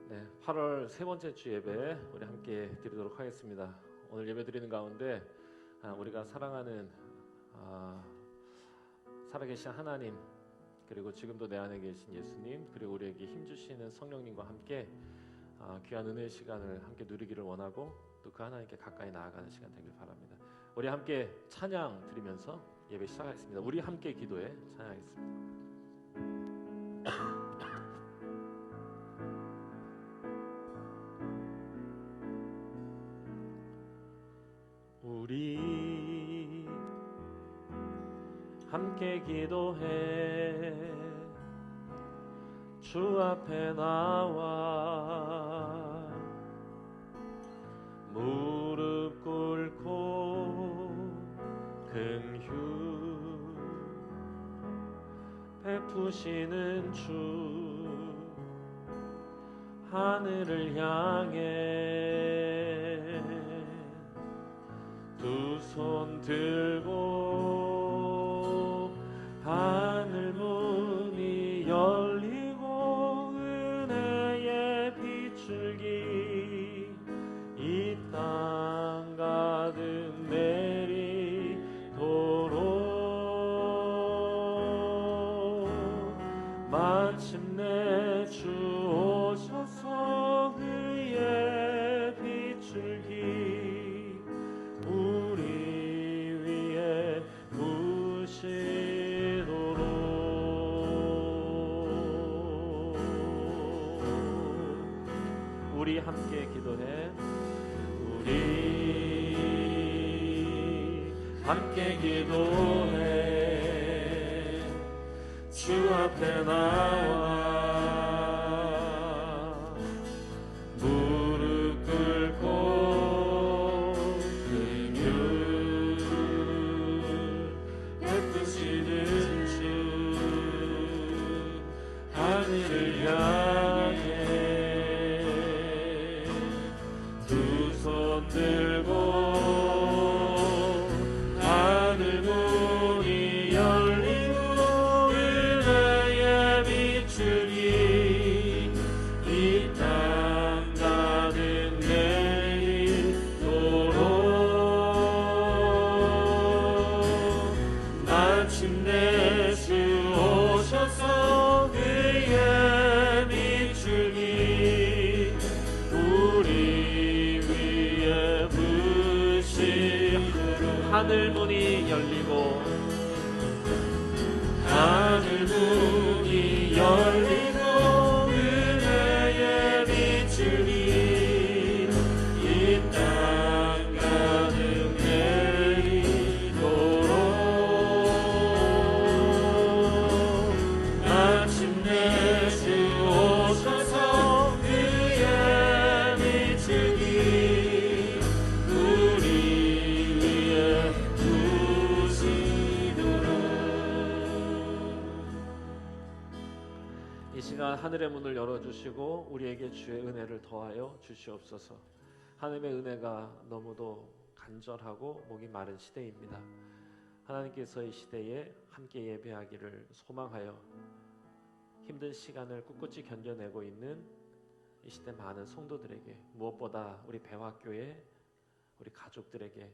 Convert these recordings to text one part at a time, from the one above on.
네, 8월 세 번째 주 예배 우리 함께 드리도록 하겠습니다. 오늘 예배 드리는 가운데 우리가 사랑하는 살아계신 하나님, 그리고 지금도 내 안에 계신 예수님, 그리고 우리에게 힘주시는 성령님과 함께 귀한 은혜의 시간을 함께 누리기를 원하고 또 그 하나님께 가까이 나아가는 시간 되길 바랍니다. 우리 함께 찬양 드리면서 예배 시작하겠습니다. 우리 함께 기도해 찬양하겠습니다. 우리 함께 기도해 주 앞에 나와 무릎 꿇고 긍휼 베푸시는 주 하늘을 향해 두 손 들고 하늘 문이 열리고 은혜의 비출기 이 땅 가득 내리도록 마침내 주 오셔서 그의 비출기 우리 위에 부시도록 우리 함께 기도해 우리 함께 기도해 주 앞에 나와 무릎 꿇고 긍휼 베푸시는 주 하늘을 향해 두 손 들고 하늘 문이 열리고 은혜의 비추기 이 땅 가득 내리도록 마침내 주 오셔서 그의 비추기 우리 위에 부시도록 하늘 문이 열리고 하늘 문이 열리고 은혜의 비추기 이 땅 가득 내리도록 마침내 주 오셔서 그의 비추기 우리 위에 부시도록 이 시간 하늘의 문을 열어주시고 우리에게 주의 은혜를 더하여 주시옵소서. 하나님의 은혜가 너무도 간절하고 목이 마른 시대입니다. 하나님께서 이 시대에 함께 예배하기를 소망하여 힘든 시간을 꿋꿋이 견뎌내고 있는 이 시대 많은 성도들에게 무엇보다 우리 배화교회 우리 가족들에게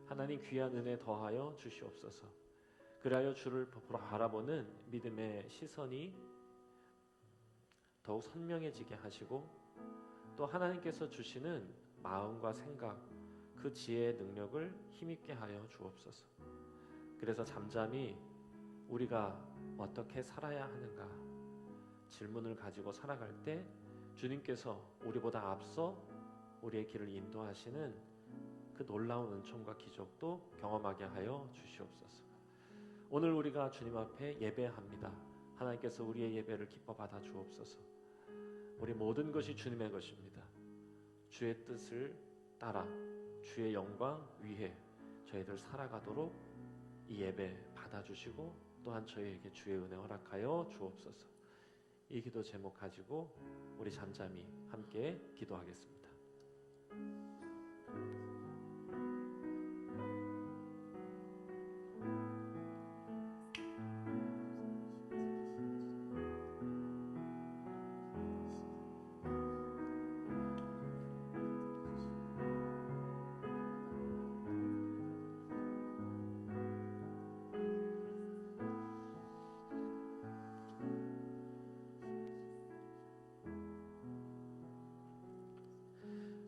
하나님 귀한 은혜 더하여 주시옵소서. 그리하여 주를 바라보는 믿음의 시선이 더욱 선명해지게 하시고 또 하나님께서 주시는 마음과 생각 그 지혜의 능력을 힘있게 하여 주옵소서. 그래서 잠잠히 우리가 어떻게 살아야 하는가 질문을 가지고 살아갈 때 주님께서 우리보다 앞서 우리의 길을 인도하시는 그 놀라운 은총과 기적도 경험하게 하여 주시옵소서. 오늘 우리가 주님 앞에 예배합니다. 하나님께서 우리의 예배를 기뻐 받아 주옵소서. 우리 모든 것이 주님의 것입니다. 주의 뜻을 따라 주의 영광 위해 저희들 살아가도록 이 예배 받아주시고 또한 저희에게 주의 은혜 허락하여 주옵소서. 이 기도 제목 가지고 우리 잠잠히 함께 기도하겠습니다.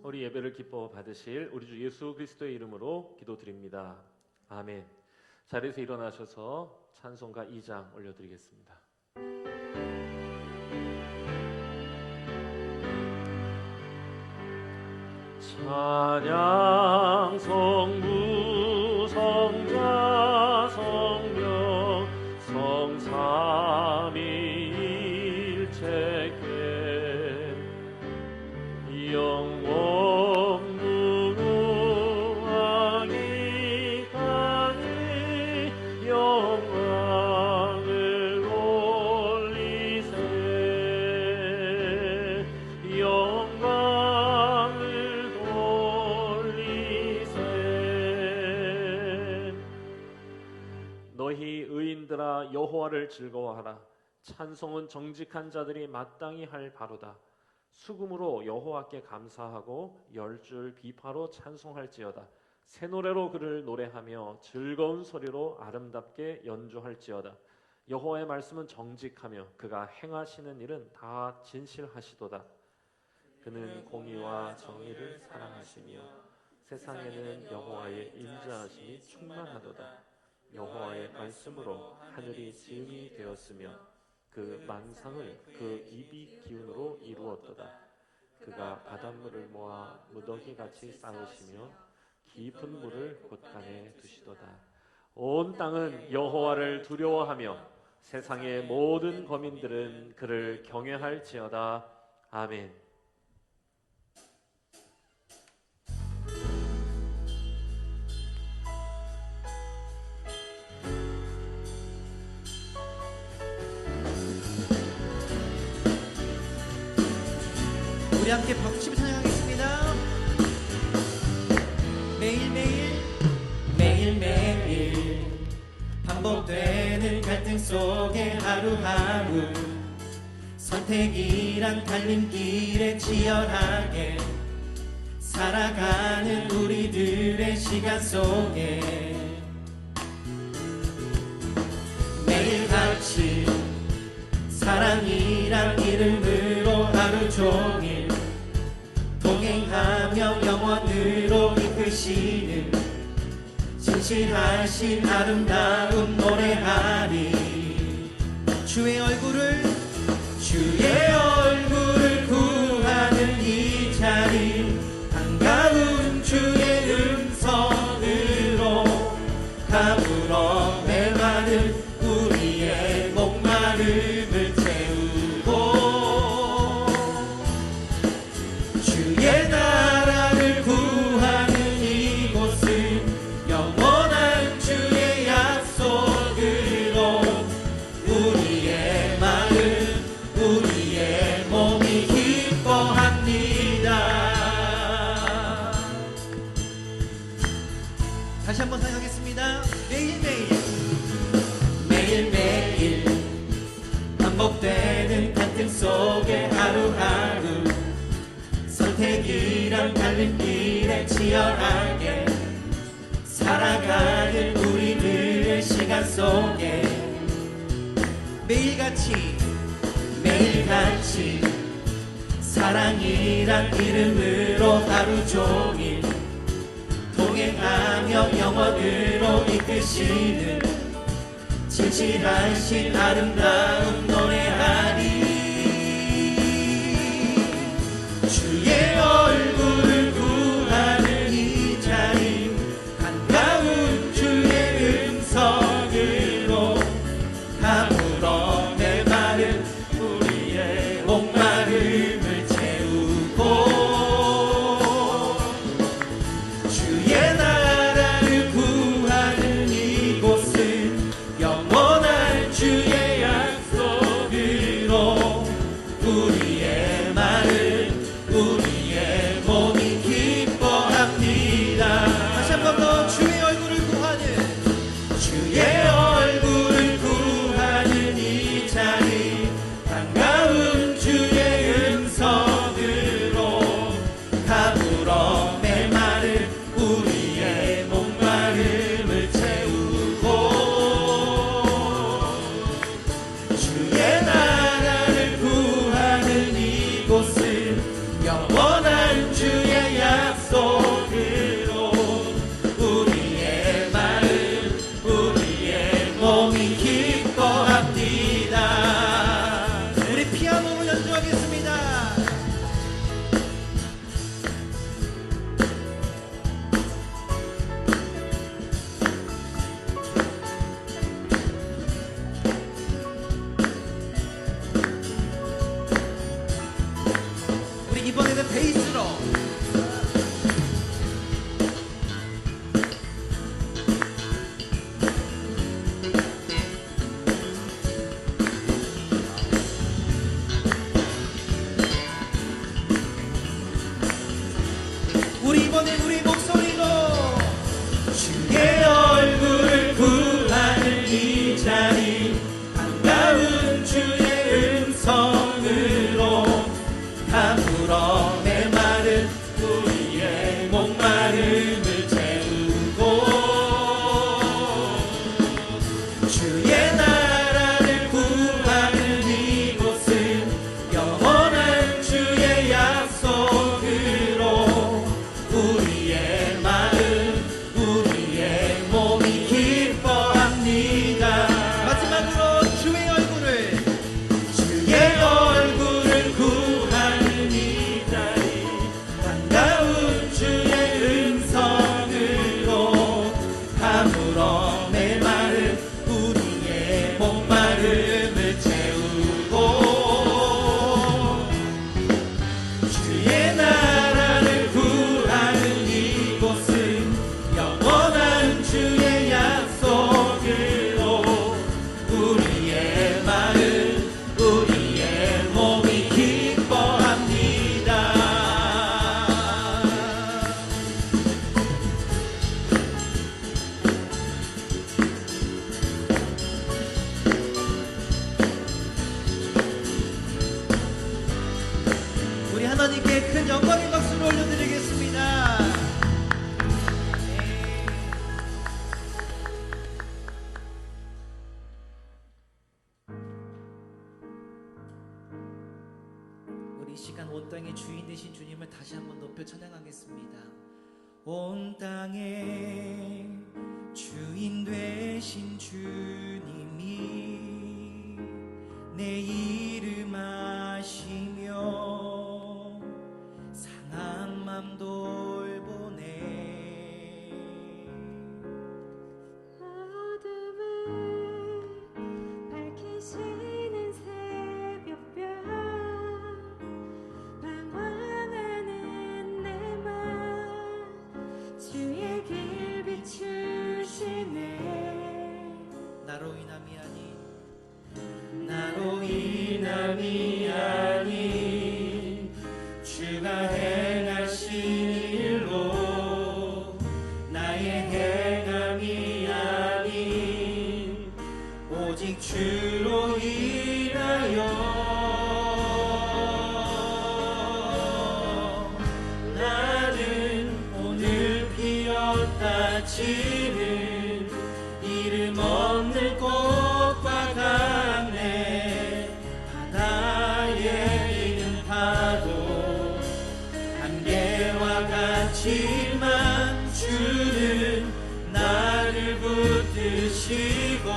우리 예배를 기뻐 받으실 우리 주 예수 그리스도의 이름으로 기도드립니다. 아멘. 자리에서 일어나셔서 찬송가 2장 올려드리겠습니다. 찬양 성부 성자 성령 성삼위일체께 영원 무궁하기 가니 영광을 올리세 영광을 돌리세. 너희 의인들아 여호와를 즐거워하라. 찬송은 정직한 자들이 마땅히 할 바로다. 수금으로 여호와께 감사하고 열줄 비파로 찬송할지어다. 새 노래로 그를 노래하며 즐거운 소리로 아름답게 연주할지어다. 여호와의 말씀은 정직하며 그가 행하시는 일은 다 진실하시도다. 그는 공의와 정의를 사랑하시며 세상에는 여호와의 인자하심이 충만하도다. 여호와의 말씀으로 하늘이 지음이 되었으며 그 만상을 그 입이 기운으로 이루었도다. 그가 바닷물을 모아 무더기같이 쌓으시며 깊은 물을 곳간에 두시도다. 온 땅은 여호와를 두려워하며 세상의 모든 거민들은 그를 경외할지어다. 아멘. 우리 함께 박수치며 찬양하겠습니다. 매일매일 반복되는 갈등 속에 하루하루 선택이란 갈림길에 치열하게 살아가는 우리들의 시간 속에 매일같이 사랑이란 이름으로 하루 종일 동행하며 영원으로 이끄시는 진실하신 아름다운 노래하리. 주의 얼굴을 구하는 이 자리 반가운 주의 음성으로 가물어 메마른 우리의 목마름을 채우고 주의 나라를 구하는 이곳은 영원한 주의 약속으로 우리의 마음 우리의 몸이 기뻐합니다. 다시 한번 사용하겠습니다. 매일매일 반복되는 갈등 속에 하루하루 선택이란 갈림길에 치열하게 살아가는 우리들의 시간 속에 매일같이 사랑이란 이름으로 하루 종일 동행하며 영원으로 이끄시는 진실하신 아름다운 노래하리. 주의 얼굴을 구하는 이 자리 반가운 주의 음성으로 가물어 메마른 우리의 목마름을 채우고 주의 나라를 구하는 이곳은 영원한 주의 약속으로 우리의 마음 우리의 몸이 기뻐합니다. 다시 한 번 더 주의 얼굴을 구하는 이 자리 반가운 주의 음성으로 가물어 메마른 우리의 목마름을 채우고 주의 나라를 구하는 이곳은 영원 이번에는 베이스로 우리 이번엔 우리 목소리로 주의 얼굴을 구하는 이 자리 반가운 주의 음성으로 가물어 메마른 우리의 목마름을 채우고 주의 나라를 구하는 이곳은 영원한 주의 약속으로 우리의 마음 우리의 몸이 기뻐합니다. 마지막으로 주의 얼굴을 구하는 이 자리 반가운 주의 음성으로 가물어 메마른 우리의 목마름을 채우고 주의 나라를 구하는 이곳은 영원한 주의 약속으로 우리의 마음 우리의 몸이 기뻐합니다. 우리 하나님께 큰 영광의 박수를 올려드리겠습니다. 우리 이 시간 온 땅의 주인 되신 주님을 다시 한번 높여 찬양하겠습니다. 온 땅의 주인 되신 주님이 내 이름 아시며 상한 맘 돌보네. 어둠을 밝히시는 새벽별 방황하는 내 맘 주의 길 비추시네. 나로 인함이 아닌 주가 행하신 일로 나의 행함이 아닌 오직 주로 인하여 나는 오늘 피었다 치는 이름 없는 꽃과 같네. 바다에 있는 파도 안개와 같지만 주는 나를 붙드시고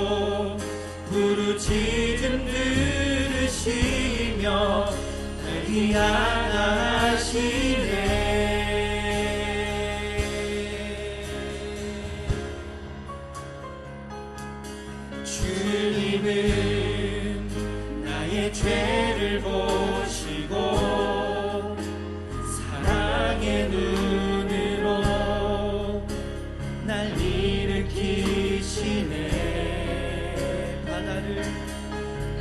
부르짖음 들으시며 날 위안하시네. 주님은 나의 죄를 보시고 사랑의 눈으로 날 일으키시네.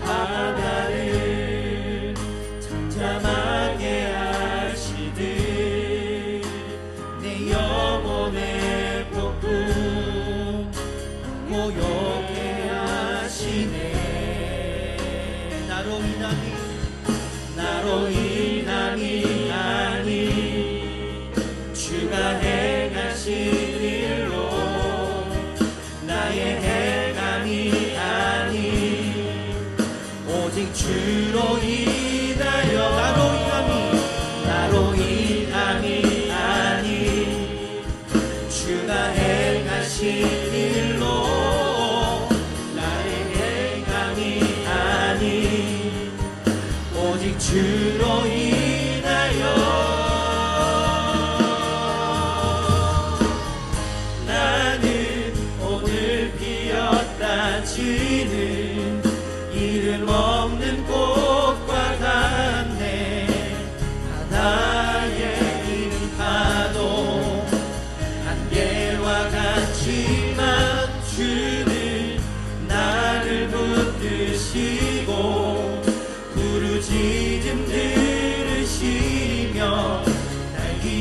바다를 잠잠하게 하시듯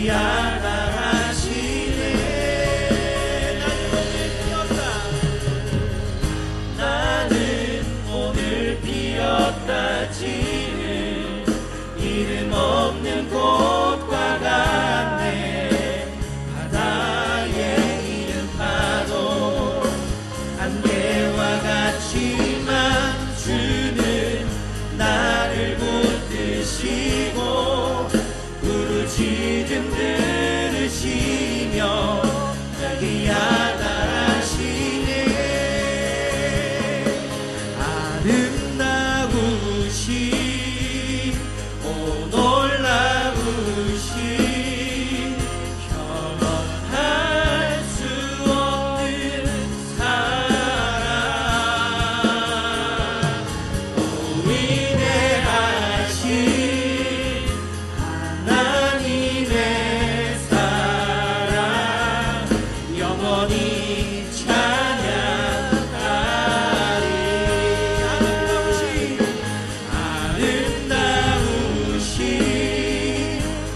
자기 아나하시네. 나는 오늘 피었다 지는 이름 없는 꽃과 같네. 바다의 이름 파도 안개와 같지만 주는 나를 붙드시고 부르짖음 들으시며 자기 아나하시네. 아름다우신 오 놀라우신 경험할 수 없는 사랑 오 위대하신 하나님의 사랑 영원히 찬양하리. 아름다우신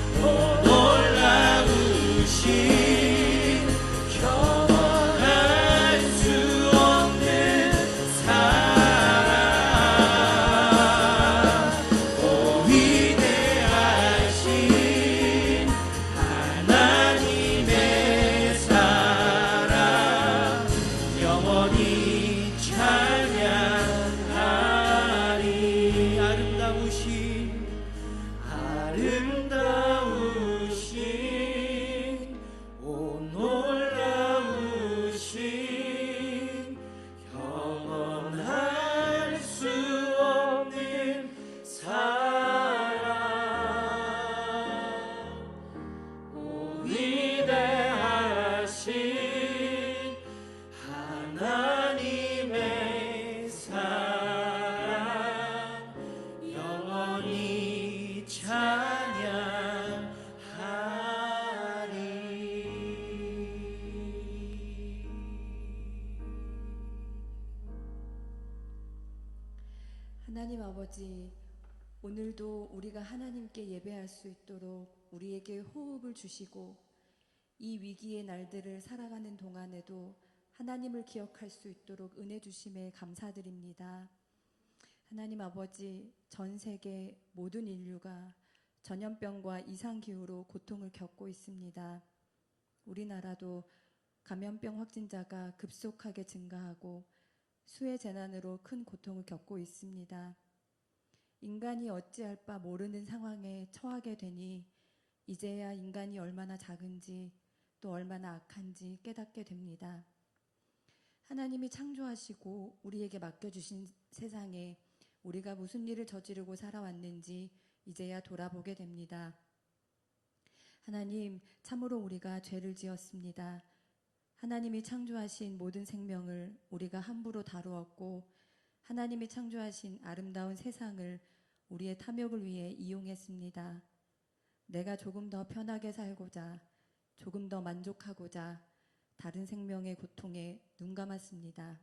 오 놀라우신 경험할 수 없는 사랑 오 위대하신 하나님의 사랑 영원히 찬양하리. 아름다우신 오 놀라우신 경험할 수 없는 사랑 오 위대하신 하나님의 사랑 영원히 찬양하리. 하나님 아버지, 오늘도 우리가 하나님께 예배할 수 있도록 우리에게 호흡을 주시고 이 위기의 날들을 살아가는 동안에도 하나님을 기억할 수 있도록 은혜 주심에 감사드립니다. 하나님 아버지, 전 세계 모든 인류가 전염병과 이상기후로 고통을 겪고 있습니다. 우리나라도 감염병 확진자가 급속하게 증가하고 수해 재난으로 큰 고통을 겪고 있습니다. 인간이 어찌할 바 모르는 상황에 처하게 되니 이제야 인간이 얼마나 작은지 또 얼마나 악한지 깨닫게 됩니다. 하나님이 창조하시고 우리에게 맡겨주신 세상에 우리가 무슨 일을 저지르고 살아왔는지 이제야 돌아보게 됩니다. 하나님, 참으로 우리가 죄를 지었습니다. 하나님이 창조하신 모든 생명을 우리가 함부로 다루었고 하나님이 창조하신 아름다운 세상을 우리의 탐욕을 위해 이용했습니다. 내가 조금 더 편하게 살고자, 조금 더 만족하고자 다른 생명의 고통에 눈 감았습니다.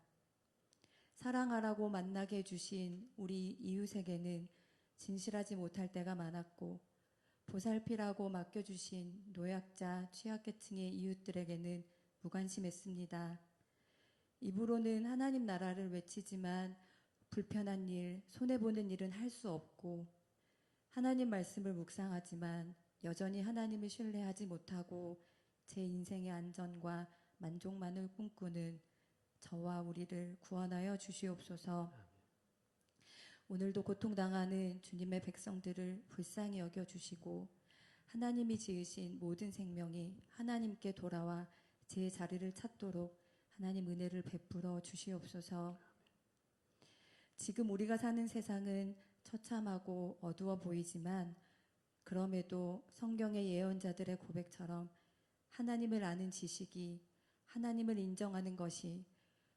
사랑하라고 만나게 해주신 우리 이웃에게는 진실하지 못할 때가 많았고 보살피라고 맡겨주신 노약자, 취약계층의 이웃들에게는 무관심했습니다. 입으로는 하나님 나라를 외치지만 불편한 일, 손해보는 일은 할 수 없고 하나님 말씀을 묵상하지만 여전히 하나님을 신뢰하지 못하고 제 인생의 안전과 만족만을 꿈꾸는 저와 우리를 구원하여 주시옵소서. 오늘도 고통당하는 주님의 백성들을 불쌍히 여겨주시고 하나님이 지으신 모든 생명이 하나님께 돌아와 제 자리를 찾도록 하나님 은혜를 베풀어 주시옵소서. 지금 우리가 사는 세상은 처참하고 어두워 보이지만 그럼에도 성경의 예언자들의 고백처럼 하나님을 아는 지식이, 하나님을 인정하는 것이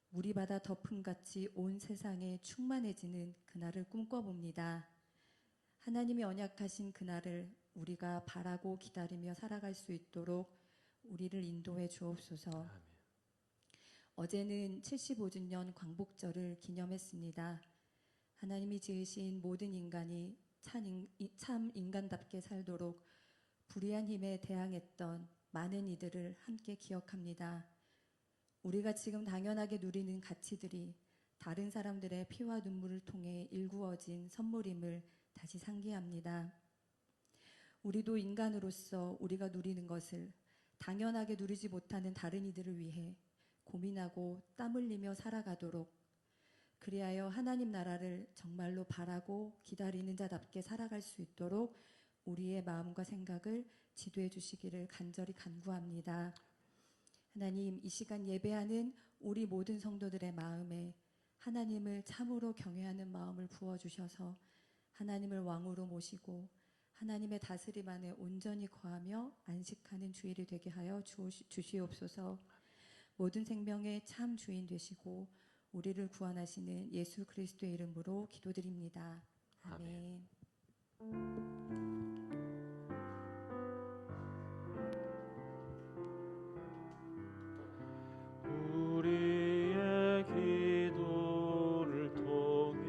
무리바다 덮음같이 온 세상에 충만해지는 그날을 꿈꿔봅니다. 하나님이 언약하신 그날을 우리가 바라고 기다리며 살아갈 수 있도록 우리를 인도해 주옵소서. 아멘. 어제는 75주년 광복절을 기념했습니다. 하나님이 지으신 모든 인간이 참 인간답게 살도록 불의한 힘에 대항했던 많은 이들을 함께 기억합니다. 우리가 지금 당연하게 누리는 가치들이 다른 사람들의 피와 눈물을 통해 일구어진 선물임을 다시 상기합니다. 우리도 인간으로서 우리가 누리는 것을 당연하게 누리지 못하는 다른 이들을 위해 고민하고 땀 흘리며 살아가도록, 그리하여 하나님 나라를 정말로 바라고 기다리는 자답게 살아갈 수 있도록 우리의 마음과 생각을 지도해 주시기를 간절히 간구합니다. 하나님, 이 시간 예배하는 우리 모든 성도들의 마음에 하나님을 참으로 경외하는 마음을 부어주셔서 하나님을 왕으로 모시고 하나님의 다스림 안에 온전히 거하며 안식하는 주일이 되게 하여 주시옵소서. 모든 생명의 참 주인 되시고 우리를 구원하시는 예수 그리스도의 이름으로 기도드립니다. 아멘. 우리의 기도를 통해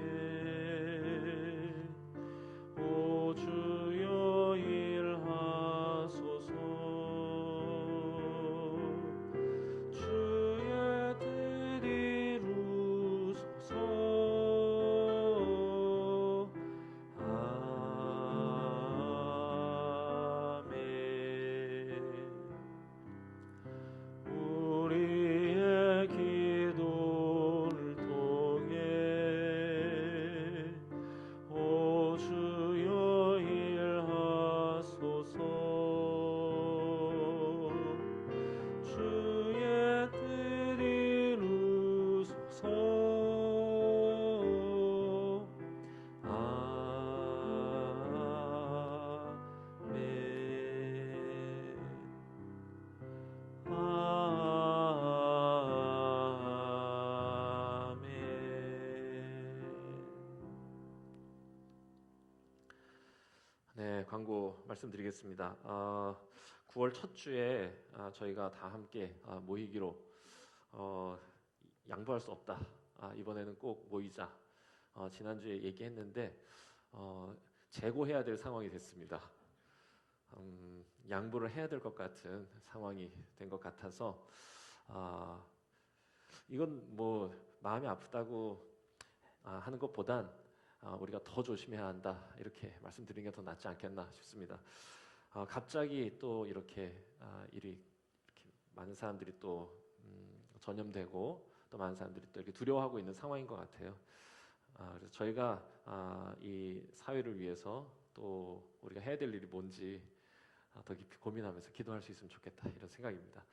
오 주여 일하소서. 주의 뜻 이루소서. 아멘. 우리의 기도를 통해 오 주여 일하소서. 주의 뜻 이루소서. 네, 광고 말씀드리겠습니다. 9월 첫 주에 저희가 다 함께 모이기로 양보할 수 없다. 이번에는 꼭 모이자. 지난주에 얘기했는데 재고해야 될 상황이 됐습니다. 양보를 해야 될 것 같은 상황이 된 것 같아서 이건 뭐 마음이 아프다고 하는 것보단 우리가 더 조심해야 한다, 이렇게 말씀드리는 게 더 낫지 않겠나 싶습니다. 갑자기 또 이렇게 일이 이렇게 많은 사람들이 또 전염되고 또 많은 사람들이 또 이렇게 두려워하고 있는 상황인 것 같아요. 그래서 저희가 이 사회를 위해서 또 우리가 해야 될 일이 뭔지 더 깊이 고민하면서 기도할 수 있으면 좋겠다, 이런 생각입니다.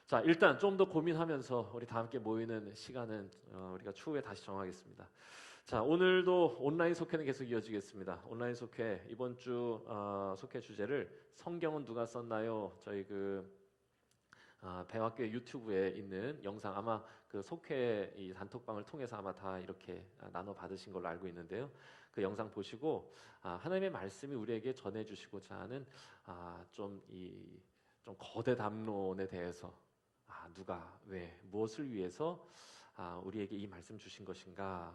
자, 일단 좀 더 고민하면서 우리 다 함께 모이는 시간은 우리가 추후에 다시 정하겠습니다. 자, 오늘도 온라인 속회는 계속 이어지겠습니다. 온라인 속회, 이번 주 속회 주제를 성경은 누가 썼나요? 저희 배학교의 유튜브에 있는 영상, 아마 그 속회 이 단톡방을 통해서 아마 다 이렇게 나눠 받으신 걸로 알고 있는데요. 그 영상 보시고 하나님의 말씀이 우리에게 전해주시고자 하는 좀 거대 담론에 대해서 누가, 왜, 무엇을 위해서 우리에게 이 말씀 주신 것인가,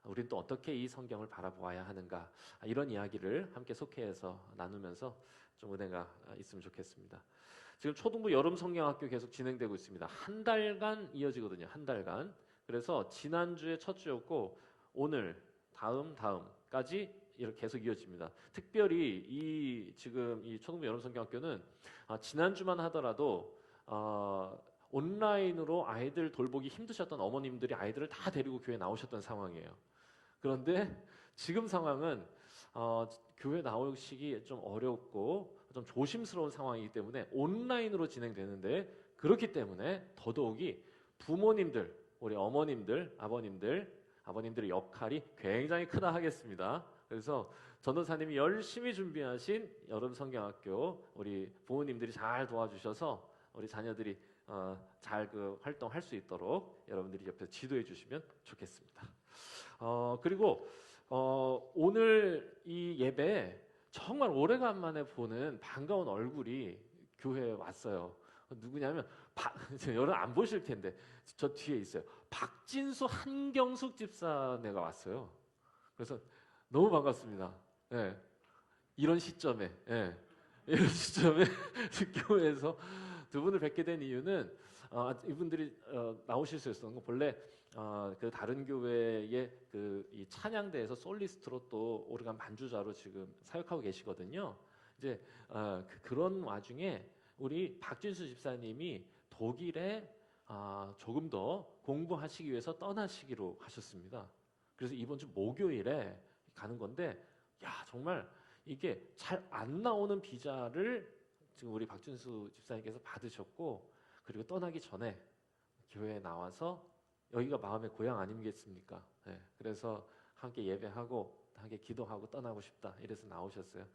우리는 또 어떻게 이 성경을 바라보아야 하는가, 이런 이야기를 함께 속회해서 나누면서 좀 은혜가 있으면 좋겠습니다. 지금 초등부 여름 성경학교 계속 진행되고 있습니다. 한 달간 이어지거든요. 한 달간. 그래서 지난주에 첫 주였고 오늘 다음까지 이렇게 계속 이어집니다. 특별히 지금 이 초등부 여름 성경학교는 지난주만 하더라도 온라인으로 아이들 돌보기 힘드셨던 어머님들이 아이들을 다 데리고 교회에 나오셨던 상황이에요. 그런데 지금 상황은 교회 나오시기 좀 어렵고 좀 조심스러운 상황이기 때문에 온라인으로 진행되는데, 그렇기 때문에 더더욱이 부모님들, 우리 어머님들, 아버님들의 역할이 굉장히 크다 하겠습니다. 그래서 전도사님이 열심히 준비하신 여름 성경학교, 우리 부모님들이 잘 도와주셔서 우리 자녀들이 잘 활동할 수 있도록 여러분들이 옆에서 지도해 주시면 좋겠습니다. 그리고 오늘 이 예배 정말 오래간만에 보는 반가운 얼굴이 교회에 왔어요. 누구냐면 여러분 안 보실 텐데 저 뒤에 있어요. 박진수 한경숙 집사네가 왔어요. 그래서 너무 반갑습니다. 예. 이런 시점에. 예. 이런 시점에 교회에서 두 분을 뵙게 된 이유는 이분들이 나오실 수 있었던 건 본래 그 다른 교회의 그 이 찬양대에서 솔리스트로 또 오르간 반주자로 지금 사역하고 계시거든요. 이제 그런 와중에 우리 박진수 집사님이 독일에 조금 더 공부하시기 위해서 떠나시기로 하셨습니다. 그래서 이번 주 목요일에 가는 건데, 야 정말 이게 잘 안 나오는 비자를 지금 우리 박준수 집사님께서 받으셨고, 그리고 떠나기 전에 교회에 나와서 여기가 마음의 고향 아니겠습니까? 네, 그래서 함께 예배하고 함께 기도하고 떠나고 싶다 이래서 나오셨어요.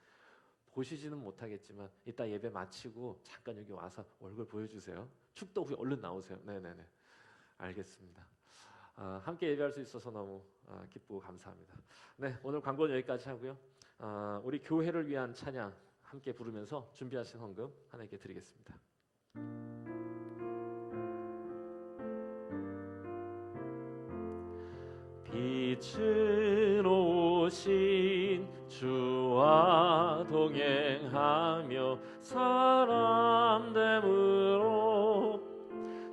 보시지는 못하겠지만 이따 예배 마치고 잠깐 여기 와서 얼굴 보여주세요. 축도 후에 얼른 나오세요. 네네네, 알겠습니다. 함께 예배할 수 있어서 너무 기쁘고 감사합니다. 네, 오늘 광고는 여기까지 하고요. 우리 교회를 위한 찬양 함께 부르면서 준비하신 헌금 하나님께 드리겠습니다. 빛으로 오신 주와 동행하며 사람됨으로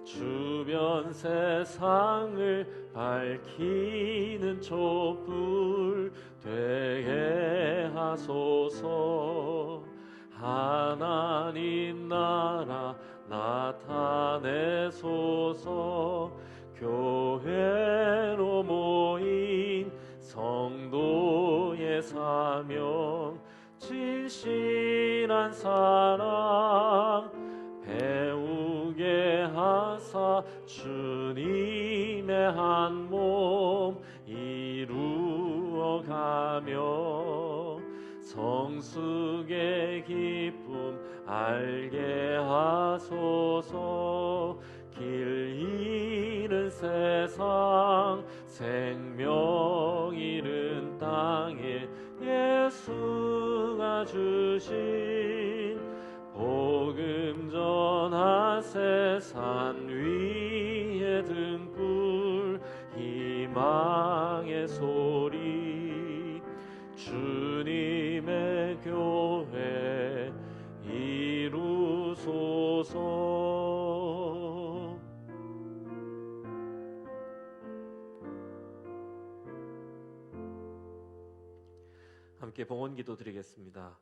주변 세상을 밝히는 촛불 되게 하소서. 하나님 나라 나타내소서. 교회로 모인 성도의 사명, 진실한 사랑 배우게 하사 주님의 한 몸 이루어가며 성숙의 기쁨 알게 하소서. 길 잃은 세상 생명 잃은 땅에 예수가 주신 복음 전하세. 산 위에 등불 희망의 소리 주님의 교회 이루소서. 함께 봉헌기도 드리겠습니다.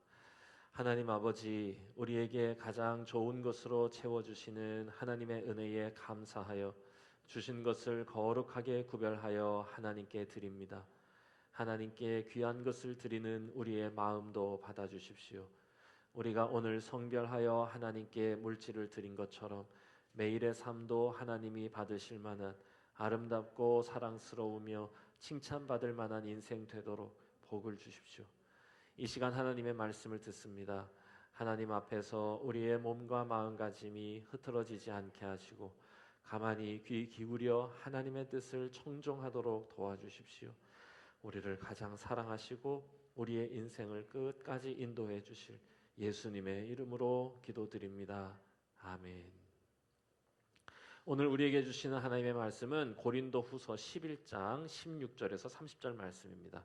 하나님 아버지, 우리에게 가장 좋은 것으로 채워주시는 하나님의 은혜에 감사하여 주신 것을 거룩하게 구별하여 하나님께 드립니다. 하나님께 귀한 것을 드리는 우리의 마음도 받아주십시오. 우리가 오늘 성별하여 하나님께 물질을 드린 것처럼 매일의 삶도 하나님이 받으실 만한 아름답고 사랑스러우며 칭찬받을 만한 인생 되도록 복을 주십시오. 이 시간 하나님의 말씀을 듣습니다. 하나님 앞에서 우리의 몸과 마음가짐이 흐트러지지 않게 하시고 가만히 귀 기울여 하나님의 뜻을 청종하도록 도와주십시오. 우리를 가장 사랑하시고 우리의 인생을 끝까지 인도해 주실 예수님의 이름으로 기도드립니다. 아멘. 오늘 우리에게 주시는 하나님의 말씀은 고린도후서 11장 16절에서 30절 말씀입니다.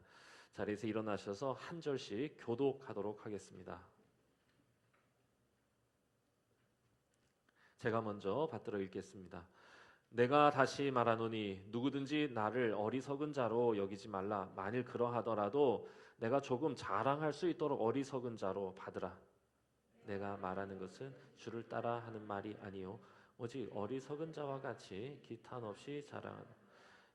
자리에서 일어나셔서 한 절씩 교독하도록 하겠습니다. 제가 먼저 받들어 읽겠습니다. 내가 다시 말하노니 누구든지 나를 어리석은 자로 여기지 말라. 만일 그러하더라도 내가 조금 자랑할 수 있도록 어리석은 자로 받으라. 내가 말하는 것은 주를 따라 하는 말이 아니요 오직 어리석은 자와 같이 기탄 없이 자랑하라.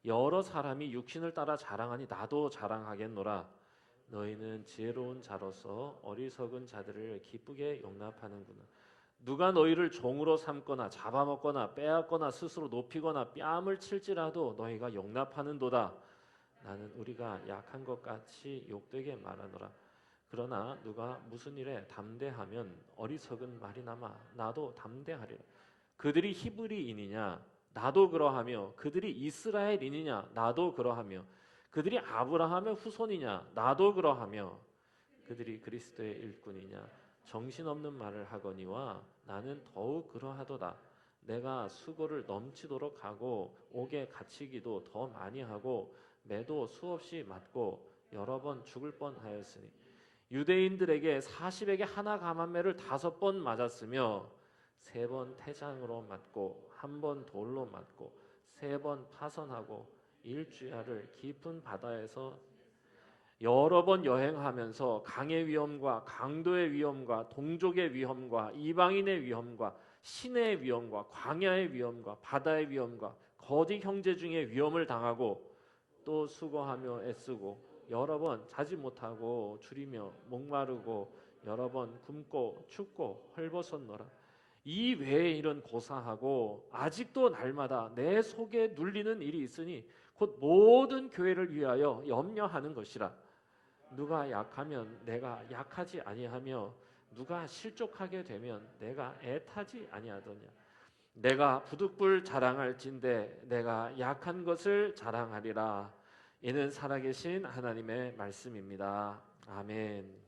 여러 사람이 육신을 따라 자랑하니 나도 자랑하겠노라. 너희는 지혜로운 자로서 어리석은 자들을 기쁘게 용납하는구나. 누가 너희를 종으로 삼거나 잡아먹거나 빼앗거나 스스로 높이거나 뺨을 칠지라도 너희가 용납하는도다. 나는 우리가 약한 것 같이 욕되게 말하노라. 그러나 누가 무슨 일에 담대하면 어리석은 말이나마 나도 담대하리라. 그들이 히브리인이냐 나도 그러하며 그들이 이스라엘인이냐 나도 그러하며 그들이 아브라함의 후손이냐 나도 그러하며 그들이 그리스도의 일꾼이냐 정신없는 말을 하거니와 나는 더욱 그러하도다. 내가 수고를 넘치도록 하고 옥에 갇히기도 더 많이 하고 매도 수없이 맞고 여러 번 죽을 뻔하였으니 유대인들에게 40에게 하나 감한매를 5번 맞았으며 3번 태장으로 맞고 1번 돌로 맞고 3번 파선하고 일주야를 깊은 바다에서 여러 번 여행하면서 강의 위험과 강도의 위험과 동족의 위험과 이방인의 위험과 시내의 위험과 광야의 위험과 바다의 위험과 거짓 형제 중에 위험을 당하고 또 수고하며 애쓰고 여러 번 자지 못하고 줄이며 목마르고 여러 번 굶고 춥고 헐벗었노라. 이 외에 이런 고사하고 아직도 날마다 내 속에 눌리는 일이 있으니 곧 모든 교회를 위하여 염려하는 것이라. 누가 약하면 내가 약하지 아니하며 누가 실족하게 되면 내가 애타지 아니하더냐. 내가 부득불 자랑할진대 내가 약한 것을 자랑하리라. 이는 살아계신 하나님의 말씀입니다. 아멘.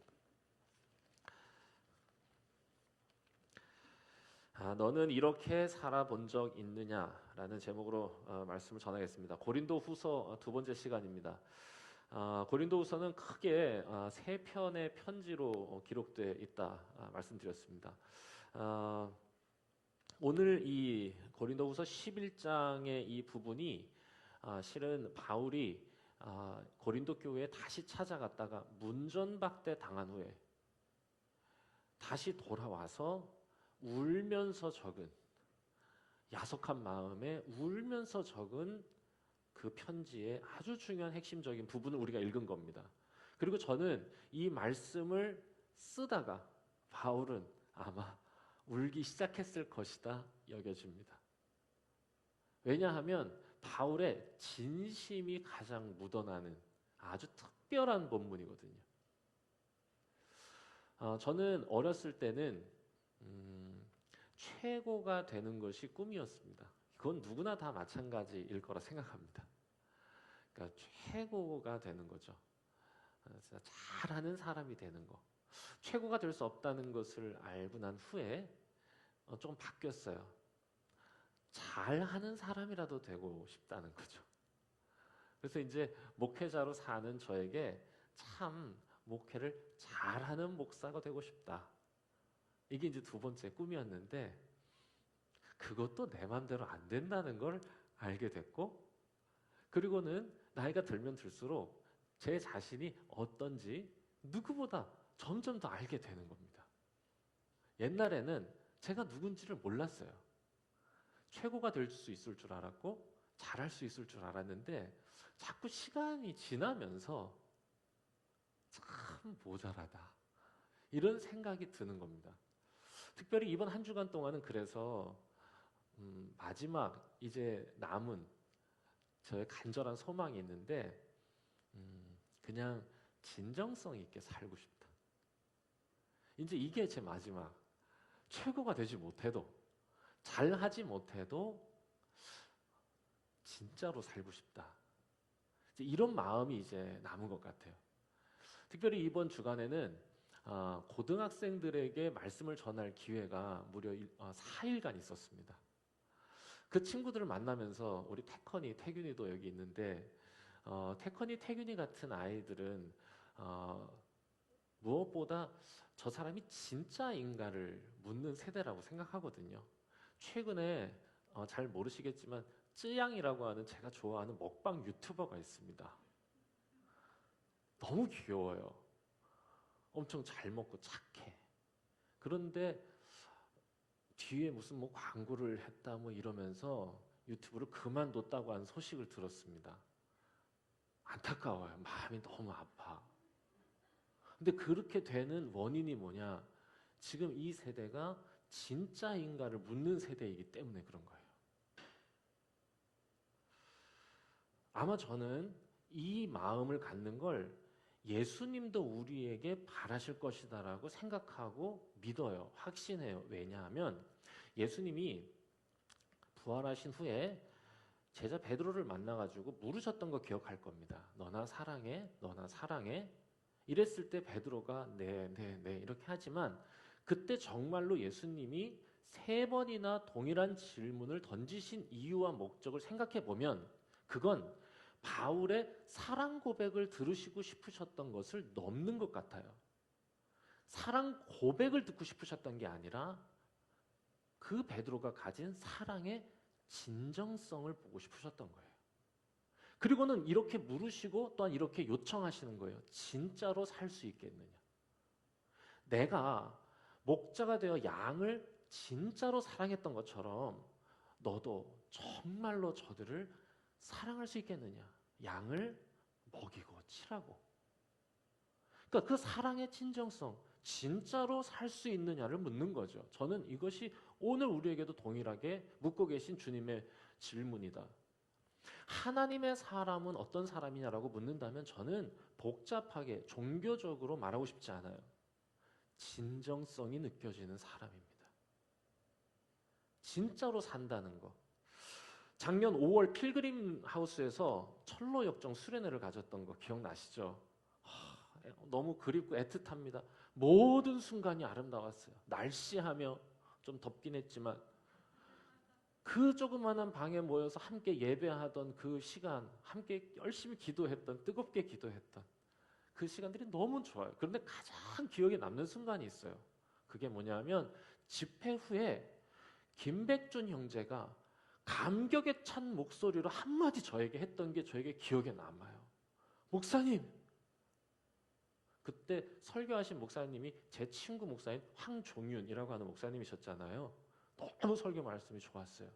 너는 이렇게 살아본 적 있느냐라는 제목으로 말씀을 전하겠습니다. 고린도후서 2번째 시간입니다. 고린도후서는 크게 3편의 편지로 기록되어 있다 말씀드렸습니다. 오늘 이 고린도후서 11장의 이 부분이 실은 바울이 고린도 교회에 다시 찾아갔다가 문전박대 당한 후에 다시 돌아와서 울면서 적은, 야속한 마음에 울면서 적은 그 편지의 아주 중요한 핵심적인 부분을 우리가 읽은 겁니다. 그리고 저는 이 말씀을 쓰다가 바울은 아마 울기 시작했을 것이다 여겨집니다. 왜냐하면 바울의 진심이 가장 묻어나는 아주 특별한 본문이거든요. 저는 어렸을 때는 최고가 되는 것이 꿈이었습니다. 그건 누구나 다 마찬가지일 거라 생각합니다. 그러니까 최고가 되는 거죠. 진짜 잘하는 사람이 되는 거. 최고가 될 수 없다는 것을 알고 난 후에 조금 바뀌었어요. 잘하는 사람이라도 되고 싶다는 거죠. 그래서 이제 목회자로 사는 저에게 참 목회를 잘하는 목사가 되고 싶다. 이게 이제 2번째 꿈이었는데 그것도 내 마음대로 안 된다는 걸 알게 됐고, 그리고는 나이가 들면 들수록 제 자신이 어떤지 누구보다 점점 더 알게 되는 겁니다. 옛날에는 제가 누군지를 몰랐어요. 최고가 될 수 있을 줄 알았고 잘할 수 있을 줄 알았는데 자꾸 시간이 지나면서 참 모자라다 이런 생각이 드는 겁니다. 특별히 이번 한 주간 동안은 그래서 마지막 이제 남은 저의 간절한 소망이 있는데 그냥 진정성 있게 살고 싶다. 이제 이게 제 마지막. 최고가 되지 못해도 잘하지 못해도 진짜로 살고 싶다. 이제 이런 마음이 이제 남은 것 같아요. 특별히 이번 주간에는 고등학생들에게 말씀을 전할 기회가 무려 4일간 있었습니다. 그 친구들을 만나면서 우리 태균이도 여기 있는데 태균이 같은 아이들은 무엇보다 저 사람이 진짜인가를 묻는 세대라고 생각하거든요. 최근에 잘 모르시겠지만 쯔양이라고 하는 제가 좋아하는 먹방 유튜버가 있습니다. 너무 귀여워요. 엄청 잘 먹고 착해. 그런데 뒤에 무슨 뭐 광고를 했다 뭐 이러면서 유튜브를 그만뒀다고 하는 소식을 들었습니다. 안타까워요. 마음이 너무 아파. 근데 그렇게 되는 원인이 뭐냐? 지금 이 세대가 진짜인가를 묻는 세대이기 때문에 그런 거예요. 아마 저는 이 마음을 갖는 걸 예수님도 우리에게 바라실 것이다라고 생각하고 믿어요. 확신해요. 왜냐하면 예수님이 부활하신 후에 제자 베드로를 만나가지고 물으셨던 거 기억할 겁니다. 너나 사랑해? 너나 사랑해? 이랬을 때 베드로가 네 이렇게 하지만 그때 정말로 예수님이 3번이나 동일한 질문을 던지신 이유와 목적을 생각해 보면 그건 바울의 사랑 고백을 들으시고 싶으셨던 것을 넘는 것 같아요. 사랑 고백을 듣고 싶으셨던 게 아니라 그 베드로가 가진 사랑의 진정성을 보고 싶으셨던 거예요. 그리고는 이렇게 물으시고 또한 이렇게 요청하시는 거예요. 진짜로 살 수 있겠느냐? 내가 목자가 되어 양을 진짜로 사랑했던 것처럼 너도 정말로 저들을 사랑할 수 있겠느냐? 양을 먹이고 치라고. 그러니까 그 사랑의 진정성, 진짜로 살 수 있느냐를 묻는 거죠. 저는 이것이 오늘 우리에게도 동일하게 묻고 계신 주님의 질문이다. 하나님의 사람은 어떤 사람이냐라고 묻는다면 저는 복잡하게 종교적으로 말하고 싶지 않아요. 진정성이 느껴지는 사람입니다. 진짜로 산다는 거. 작년 5월 필그림 하우스에서 철로 역정 수련회를 가졌던 거 기억나시죠? 너무 그립고 애틋합니다. 모든 순간이 아름다웠어요. 날씨하며 좀 덥긴 했지만 그 조그마한 방에 모여서 함께 예배하던 그 시간, 함께 열심히 기도했던, 뜨겁게 기도했던 그 시간들이 너무 좋아요. 그런데 가장 기억에 남는 순간이 있어요. 그게 뭐냐면 집회 후에 김백준 형제가 감격에 찬 목소리로 한마디 저에게 했던 게 저에게 기억에 남아요. 목사님, 그때 설교하신 목사님이 제 친구 목사인 황종윤이라고 하는 목사님이셨잖아요. 너무 설교 말씀이 좋았어요.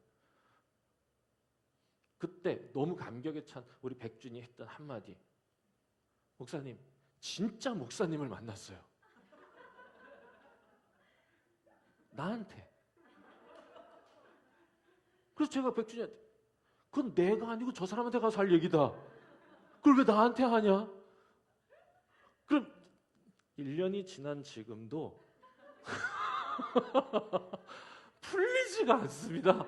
그때 너무 감격에 찬 우리 백준이 했던 한마디. 목사님, 진짜 목사님을 만났어요. 나한테. 그래서 제가 백준이한테 그건 내가 아니고 저 사람한테 가서 할 얘기다. 그걸 왜 나한테 하냐? 그럼 1년이 지난 지금도 풀리지가 않습니다.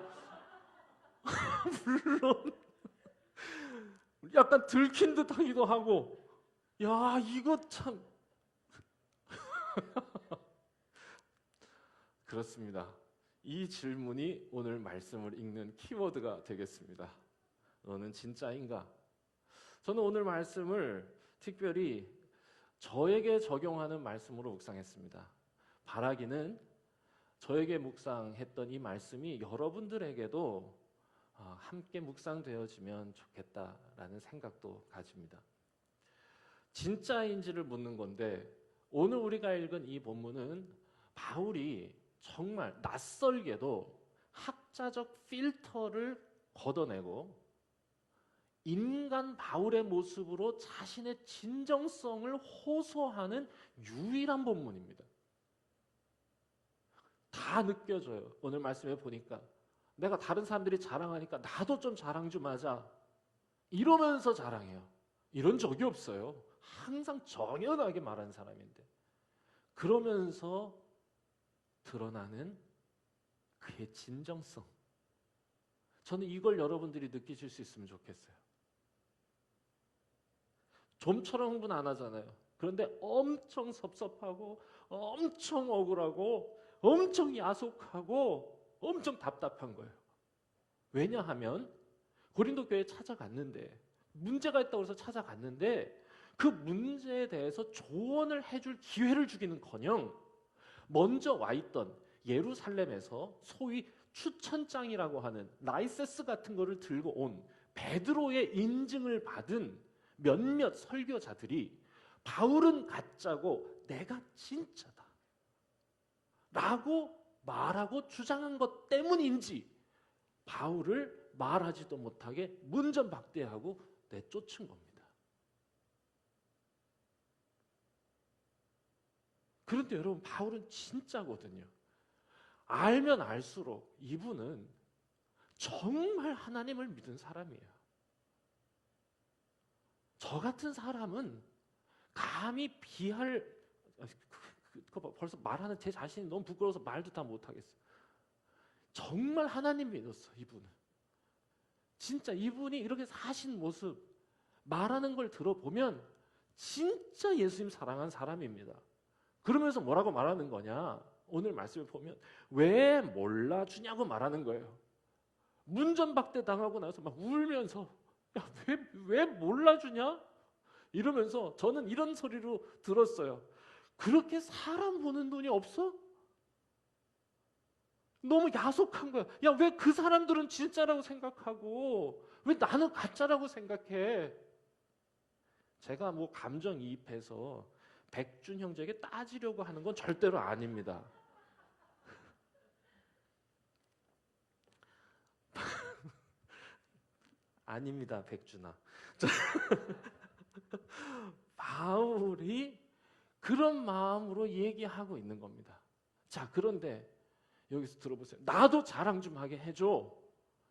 물론 약간 들킨 듯 하기도 하고 야 이거 참 그렇습니다. 이 질문이 오늘 말씀을 읽는 키워드가 되겠습니다. 너는 진짜인가? 저는 오늘 말씀을 특별히 저에게 적용하는 말씀으로 묵상했습니다. 바라기는 저에게 묵상했던 이 말씀이 여러분들에게도 함께 묵상되어지면 좋겠다라는 생각도 가집니다. 진짜인지를 묻는 건데 오늘 우리가 읽은 이 본문은 바울이 정말 낯설게도 학자적 필터를 걷어내고 인간 바울의 모습으로 자신의 진정성을 호소하는 유일한 본문입니다. 다 느껴져요. 오늘 말씀에 보니까 내가 다른 사람들이 자랑하니까 나도 좀 자랑 좀 하자 이러면서 자랑해요. 이런 적이 없어요. 항상 정연하게 말하는 사람인데 그러면서 드러나는 그의 진정성. 저는 이걸 여러분들이 느끼실 수 있으면 좋겠어요. 좀처럼 흥분 안 하잖아요. 그런데 엄청 섭섭하고 엄청 억울하고 엄청 야속하고 엄청 답답한 거예요. 왜냐하면 고린도 교회에 찾아갔는데 문제가 있다고 해서 찾아갔는데 그 문제에 대해서 조언을 해줄 기회를 주기는커녕 먼저 와 있던 예루살렘에서 소위 추천장이라고 하는 라이세스 같은 거를 들고 온 베드로의 인증을 받은 몇몇 설교자들이 바울은 가짜고 내가 진짜다 라고 말하고 주장한 것 때문인지 바울을 말하지도 못하게 문전박대하고 내쫓은 겁니다. 그런데 여러분 바울은 진짜거든요. 알면 알수록 이분은 정말 하나님을 믿은 사람이에요. 저 같은 사람은 감히 벌써 말하는 제 자신이 너무 부끄러워서 말도 다 못하겠어요. 정말 하나님 믿었어 이분은. 진짜 이분이 이렇게 사신 모습 말하는 걸 들어보면 진짜 예수님 사랑한 사람입니다. 그러면서 뭐라고 말하는 거냐? 오늘 말씀을 보면 왜 몰라주냐고 말하는 거예요. 문전박대 당하고 나서 막 울면서 야, 왜 몰라주냐? 이러면서 저는 이런 소리로 들었어요. 그렇게 사람 보는 눈이 없어? 너무 야속한 거야. 야, 왜 그 사람들은 진짜라고 생각하고 왜 나는 가짜라고 생각해? 제가 뭐 감정이입해서 백준 형제에게 따지려고 하는 건 절대로 아닙니다. 아닙니다, 백준아. 바울이 그런 마음으로 얘기하고 있는 겁니다. 자, 그런데 여기서 들어보세요. 나도 자랑 좀 하게 해줘.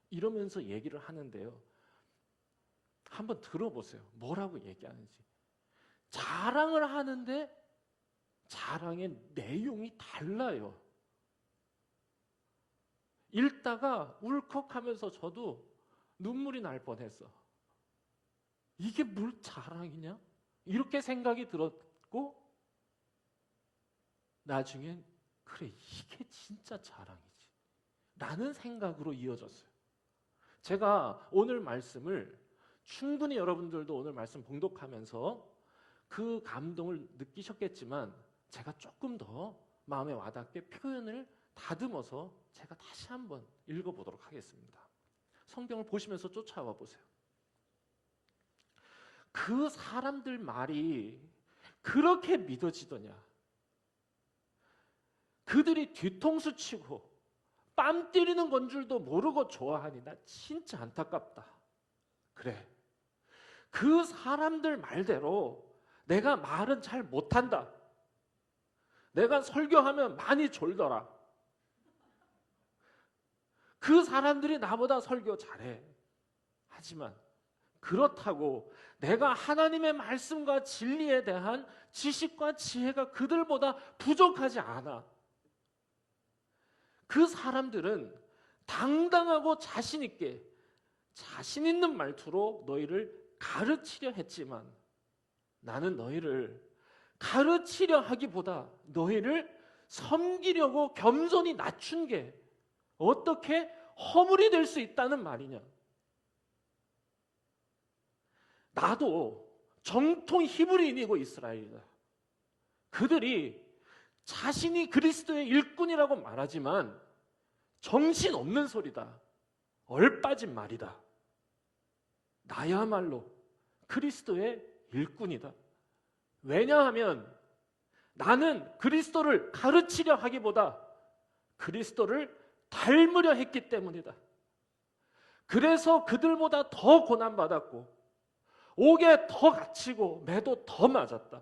이러면서 얘기를 하는데요. 한번 들어보세요. 뭐라고 얘기하는지. 자랑을 하는데 자랑의 내용이 달라요. 읽다가 울컥하면서 저도 눈물이 날 뻔했어. 이게 뭘 자랑이냐? 이렇게 생각이 들었고 나중엔 그래, 이게 진짜 자랑이지 라는 생각으로 이어졌어요. 제가 오늘 말씀을 충분히 여러분들도 오늘 말씀 봉독하면서 그 감동을 느끼셨겠지만 제가 조금 더 마음에 와닿게 표현을 다듬어서 제가 다시 한번 읽어보도록 하겠습니다. 성경을 보시면서 쫓아와 보세요. 그 사람들 말이 그렇게 믿어지더냐? 그들이 뒤통수 치고 뺨 때리는 건 줄도 모르고 좋아하니 나 진짜 안타깝다. 그래, 그 사람들 말대로 내가 말은 잘 못한다. 내가 설교하면 많이 졸더라. 그 사람들이 나보다 설교 잘해. 하지만 그렇다고 내가 하나님의 말씀과 진리에 대한 지식과 지혜가 그들보다 부족하지 않아. 그 사람들은 당당하고 자신 있게 자신 있는 말투로 너희를 가르치려 했지만 나는 너희를 가르치려 하기보다 너희를 섬기려고 겸손히 낮춘 게 어떻게 허물이 될 수 있다는 말이냐? 나도 정통 히브리인이고 이스라엘이다. 그들이 자신이 그리스도의 일꾼이라고 말하지만 정신없는 소리다. 얼빠진 말이다. 나야말로 그리스도의 일꾼이다. 왜냐하면 나는 그리스도를 가르치려 하기보다 그리스도를 닮으려 했기 때문이다. 그래서 그들보다 더 고난받았고 옥에 더 갇히고 매도 더 맞았다.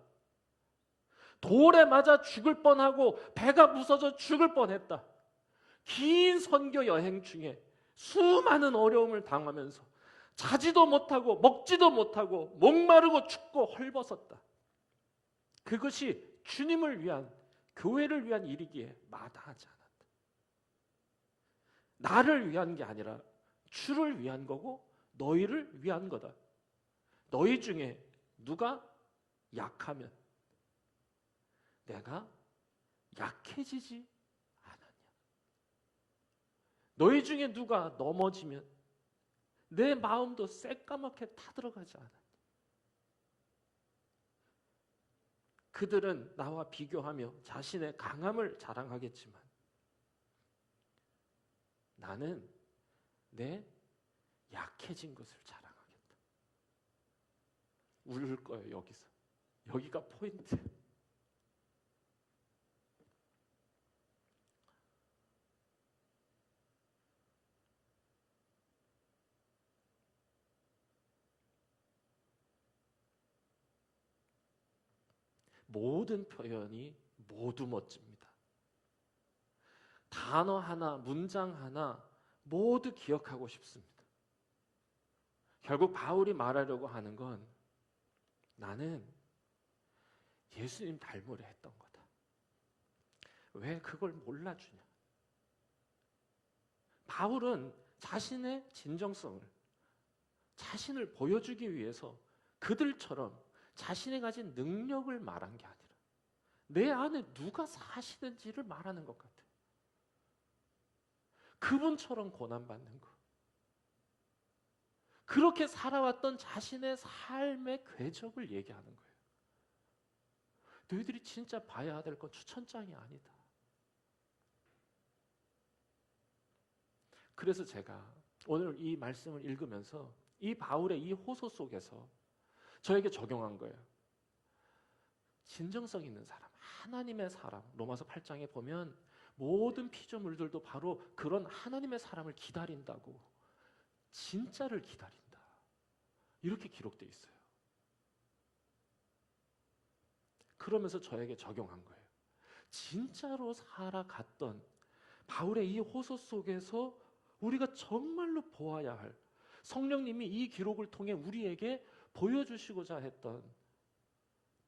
돌에 맞아 죽을 뻔하고 배가 부서져 죽을 뻔했다. 긴 선교 여행 중에 수많은 어려움을 당하면서 자지도 못하고 먹지도 못하고 목마르고 춥고 헐벗었다. 그것이 주님을 위한, 교회를 위한 일이기에 마다하지 않았다. 나를 위한 게 아니라 주를 위한 거고 너희를 위한 거다. 너희 중에 누가 약하면 내가 약해지지 않았냐? 너희 중에 누가 넘어지면 내 마음도 새까맣게 타들어가지 않았냐? 그들은 나와 비교하며 자신의 강함을 자랑하겠지만 나는 내 약해진 것을 자랑하겠다. 울 거예요, 여기서. 여기가 포인트. 모든 표현이 모두 멋집니다. 단어 하나, 문장 하나 모두 기억하고 싶습니다. 결국 바울이 말하려고 하는 건 나는 예수님 닮으려 했던 거다. 왜 그걸 몰라주냐? 바울은 자신의 진정성을, 자신을 보여주기 위해서 그들처럼 자신이 가진 능력을 말한 게 아니라 내 안에 누가 사시는지를 말하는 것 같아요. 그분처럼 고난받는 것. 그렇게 살아왔던 자신의 삶의 궤적을 얘기하는 거예요. 너희들이 진짜 봐야 될 건 추천장이 아니다. 그래서 제가 오늘 이 말씀을 읽으면서 이 바울의 이 호소 속에서 저에게 적용한 거예요. 진정성 있는 사람, 하나님의 사람, 로마서 8장에 보면 모든 피조물들도 바로 그런 하나님의 사람을 기다린다고, 진짜를 기다린다, 이렇게 기록되어 있어요. 그러면서 저에게 적용한 거예요. 진짜로 살아갔던 바울의 이 호소 속에서 우리가 정말로 보아야 할, 성령님이 이 기록을 통해 우리에게 보여주시고자 했던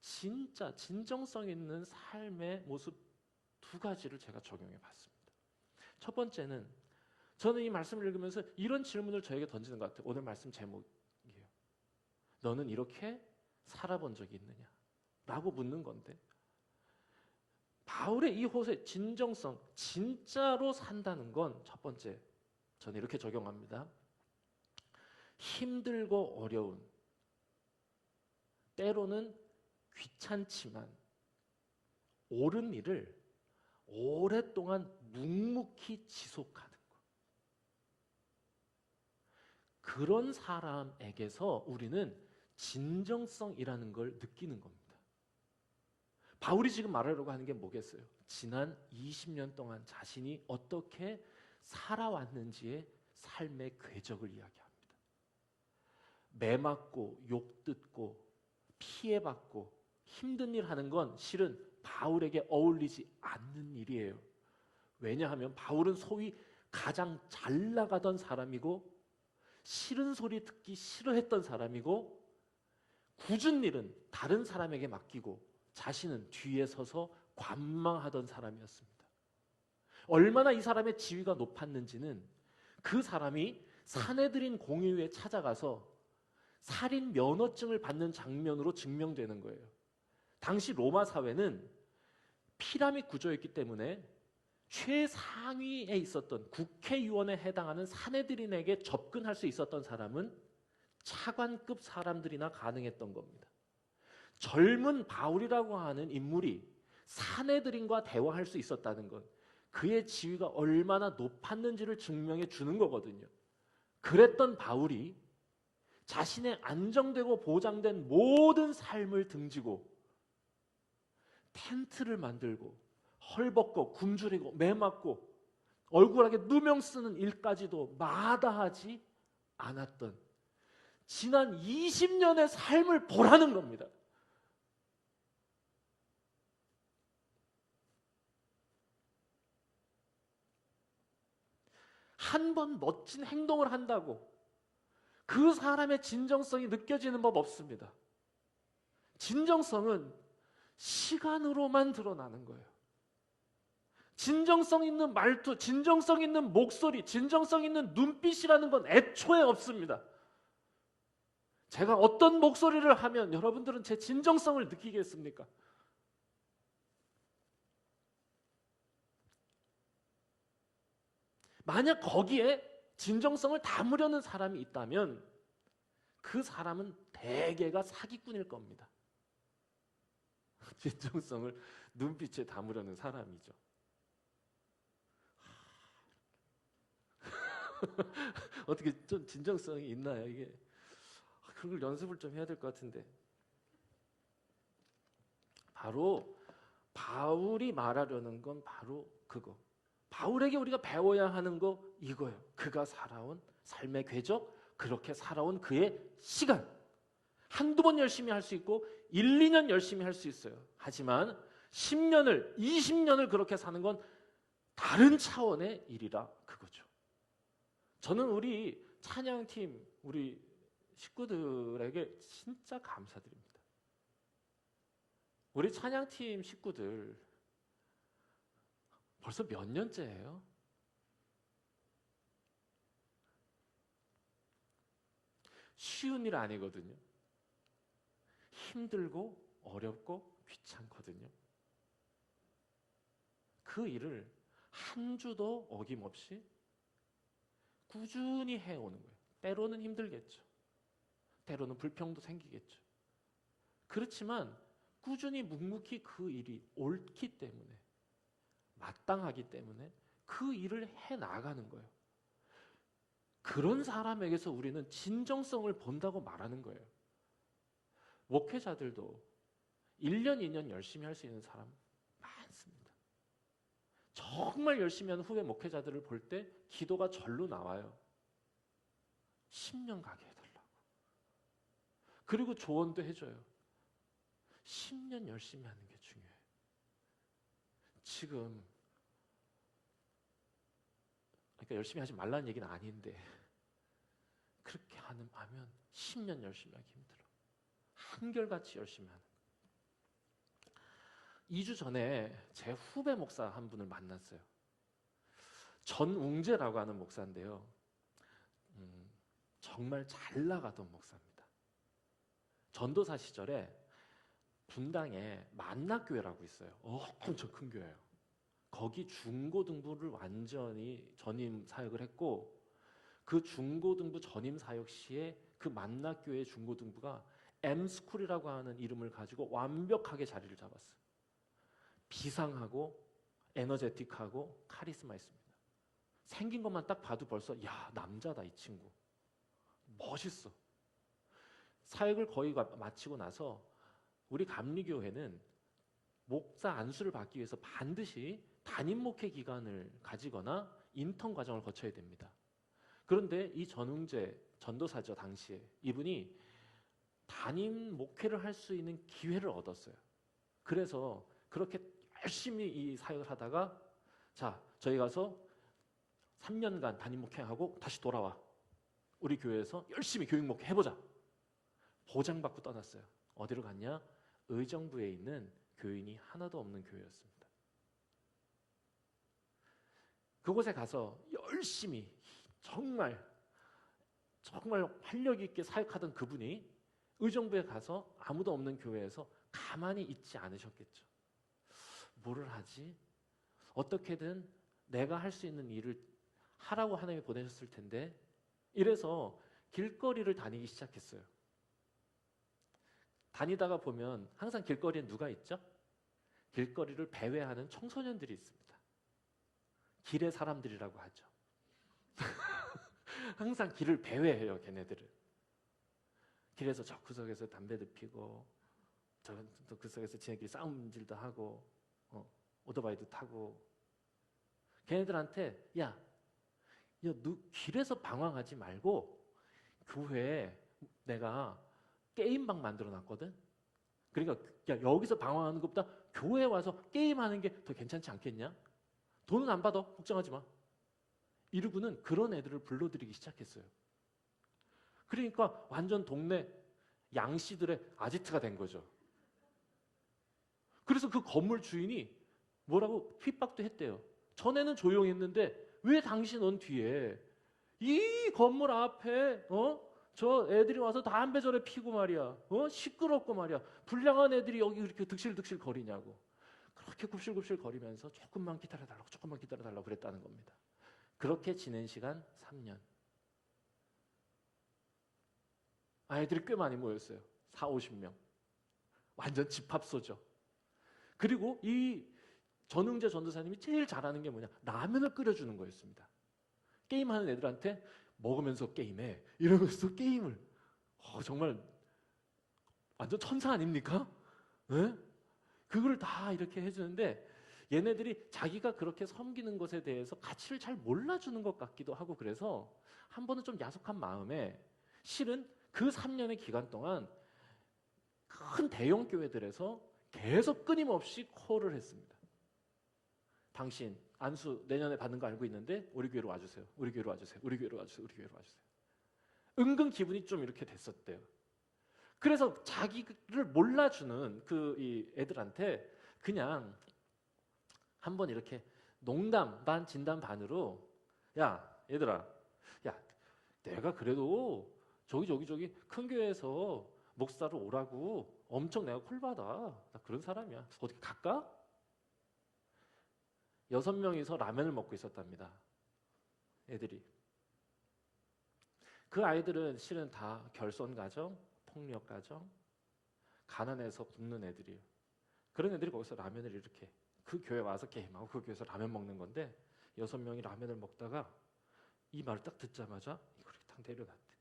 진짜 진정성 있는 삶의 모습 두 가지를 제가 적용해 봤습니다. 첫 번째는, 저는 이 말씀을 읽으면서 이런 질문을 저에게 던지는 것 같아요. 오늘 말씀 제목이에요. 너는 이렇게 살아본 적이 있느냐? 라고 묻는 건데, 바울의 이 호소의 진정성, 진짜로 산다는 건 첫 번째, 저는 이렇게 적용합니다. 힘들고 어려운, 때로는 귀찮지만 옳은 일을 오랫동안 묵묵히 지속하는 것. 그런 사람에게서 우리는 진정성이라는 걸 느끼는 겁니다. 바울이 지금 말하려고 하는 게 뭐겠어요? 지난 20년 동안 자신이 어떻게 살아왔는지의 삶의 궤적을 이야기합니다. 매맞고 욕듣고 피해받고 힘든 일 하는 건 실은 바울에게 어울리지 않는 일이에요. 왜냐하면 바울은 소위 가장 잘 나가던 사람이고, 싫은 소리 듣기 싫어했던 사람이고, 굳은 일은 다른 사람에게 맡기고 자신은 뒤에 서서 관망하던 사람이었습니다. 얼마나 이 사람의 지위가 높았는지는 그 사람이 사내들인 공의회에 찾아가서 살인 면허증을 받는 장면으로 증명되는 거예요. 당시 로마 사회는 피라미드 구조였기 때문에 최상위에 있었던 국회의원에 해당하는 사내들인에게 접근할 수 있었던 사람은 차관급 사람들이나 가능했던 겁니다. 젊은 바울이라고 하는 인물이 사내들인과 대화할 수 있었다는 건 그의 지위가 얼마나 높았는지를 증명해 주는 거거든요. 그랬던 바울이 자신의 안정되고 보장된 모든 삶을 등지고 텐트를 만들고 헐벗고 굶주리고 매맞고 얼굴하게 누명 쓰는 일까지도 마다하지 않았던 지난 20년의 삶을 보라는 겁니다. 한 번 멋진 행동을 한다고 그 사람의 진정성이 느껴지는 법 없습니다. 진정성은 시간으로만 드러나는 거예요. 진정성 있는 말투, 진정성 있는 목소리, 진정성 있는 눈빛이라는 건 애초에 없습니다. 제가 어떤 목소리를 하면 여러분들은 제 진정성을 느끼겠습니까? 만약 거기에 진정성을 담으려는 사람이 있다면 그 사람은 대개가 사기꾼일 겁니다. 진정성을 눈빛에 담으려는 사람이죠. 어떻게 좀 진정성이 있나요? 이게 그걸 연습을 좀 해야 될 것 같은데. 바로 바울이 말하려는 건 바로 그거. 바울에게 우리가 배워야 하는 거 이거예요. 그가 살아온 삶의 궤적, 그렇게 살아온 그의 시간. 한두 번 열심히 할 수 있고 1, 2년 열심히 할 수 있어요. 하지만 10년을, 20년을 그렇게 사는 건 다른 차원의 일이라 그거죠. 저는 우리 찬양팀, 우리 식구들에게 진짜 감사드립니다. 우리 찬양팀 식구들 벌써 몇 년째예요? 쉬운 일 아니거든요. 힘들고 어렵고 귀찮거든요. 그 일을 한 주도 어김없이 꾸준히 해오는 거예요. 때로는 힘들겠죠. 때로는 불평도 생기겠죠. 그렇지만 꾸준히 묵묵히 그 일이 옳기 때문에, 마땅하기 때문에 그 일을 해 나가는 거예요. 그런 사람에게서 우리는 진정성을 본다고 말하는 거예요. 목회자들도 1년, 2년 열심히 할 수 있는 사람 많습니다. 정말 열심히 하는 후배 목회자들을 볼 때 기도가 절로 나와요. 10년 가게 해달라고. 그리고 조언도 해줘요. 10년 열심히 하는 게 중요해요. 지금 그러니까 열심히 하지 말라는 얘기는 아닌데 그렇게 하면 10년 열심히 하기 힘들어. 한결같이 열심히 하는. 2주 전에 제 후배 목사 한 분을 만났어요. 전웅재라고 하는 목사인데요. 정말 잘 나가던 목사입니다. 전도사 시절에 분당에 만락교회라고 있어요. 엄청 큰 교회예요. 거기 중고등부를 완전히 전임 사역을 했고, 그 중고등부 전임 사역 시에 그 만락교회 중고등부가 M스쿨이라고 하는 이름을 가지고 완벽하게 자리를 잡았어요. 비상하고 에너제틱하고 카리스마 있습니다. 생긴 것만 딱 봐도 벌써 야, 남자다 이 친구. 멋있어. 사역을 거의 마치고 나서 우리 감리교회는 목사 안수를 받기 위해서 반드시 담임 목회 기간을 가지거나 인턴 과정을 거쳐야 됩니다. 그런데 이 전웅재 전도사죠, 당시에. 이분이 담임 목회를 할 수 있는 기회를 얻었어요. 그래서 그렇게 열심히 이 사역을 하다가 자, 저희 가서 3년간 담임 목회하고 다시 돌아와. 우리 교회에서 열심히 교육 목회 해보자. 보장받고 떠났어요. 어디로 갔냐? 의정부에 있는 교인이 하나도 없는 교회였습니다. 그곳에 가서 열심히 정말 활력 있게 사역하던 그분이 의정부에 가서 아무도 없는 교회에서 가만히 있지 않으셨겠죠. 뭐를 하지? 어떻게든 내가 할 수 있는 일을 하라고 하나님이 보내셨을 텐데, 이래서 길거리를 다니기 시작했어요. 다니다가 보면 항상 길거리에 누가 있죠? 길거리를 배회하는 청소년들이 있습니다. 길의 사람들이라고 하죠. 항상 길을 배회해요, 걔네들은. 길에서 저 구석에서 담배도 피고, 저 구석에서 지네끼리 싸움질도 하고, 오토바이도 타고. 걔네들한테 야, 너 길에서 방황하지 말고 교회에 내가 게임방 만들어 놨거든. 그러니까 야, 여기서 방황하는 것보다 교회에 와서 게임하는 게 더 괜찮지 않겠냐? 돈은 안 받아, 걱정하지 마. 이러고는 그런 애들을 불러들이기 시작했어요. 그러니까 완전 동네 양씨들의 아지트가 된 거죠. 그래서 그 건물 주인이 뭐라고 핍박도 했대요. 전에는 조용했는데 왜 당신은 뒤에 이 건물 앞에 저 애들이 와서 담배 저래 피고 말이야. 시끄럽고 말이야. 불량한 애들이 여기 이렇게 득실득실 거리냐고. 그렇게 굽실굽실 거리면서 조금만 기다려달라고 그랬다는 겁니다. 그렇게 지낸 시간 3년. 아이들이 꽤 많이 모였어요. 40-50명. 완전 집합소죠. 그리고 이 전웅재 전도사님이 제일 잘하는 게 뭐냐? 라면을 끓여주는 거였습니다. 게임하는 애들한테 먹으면서 게임해. 이러면서 게임을. 정말 완전 천사 아닙니까? 네? 그걸 다 이렇게 해주는데 얘네들이 자기가 그렇게 섬기는 것에 대해서 가치를 잘 몰라주는 것 같기도 하고, 그래서 한 번은 좀 야속한 마음에 실은 그 3년의 기간 동안 큰 대형 교회들에서 계속 끊임없이 콜을 했습니다. 당신 안수 내년에 받는 거 알고 있는데 우리 교회로 와주세요. 우리 교회로 와주세요. 우리 교회로 와주세요. 우리 교회로 와주세요. 은근 기분이 좀 이렇게 됐었대요. 그래서 자기를 몰라주는 이 애들한테 그냥 한번 이렇게 농담 반 진담 반으로 야 얘들아, 야 내가 그래도 저기 큰 교회에서 목사로 오라고 엄청 내가 콜받아. 나 그런 사람이야. 어떻게 갈까? 6명이서 라면을 먹고 있었답니다. 애들이. 그 아이들은 실은 다 결손 가정, 폭력 가정. 가난해서 굶는 애들이에요. 그런 애들이 거기서 라면을 이렇게 그 교회 와서 게임하고 그 교회에서 라면 먹는 건데 6명이 라면을 먹다가 이 말을 딱 듣자마자 이걸 딱 내려놨대.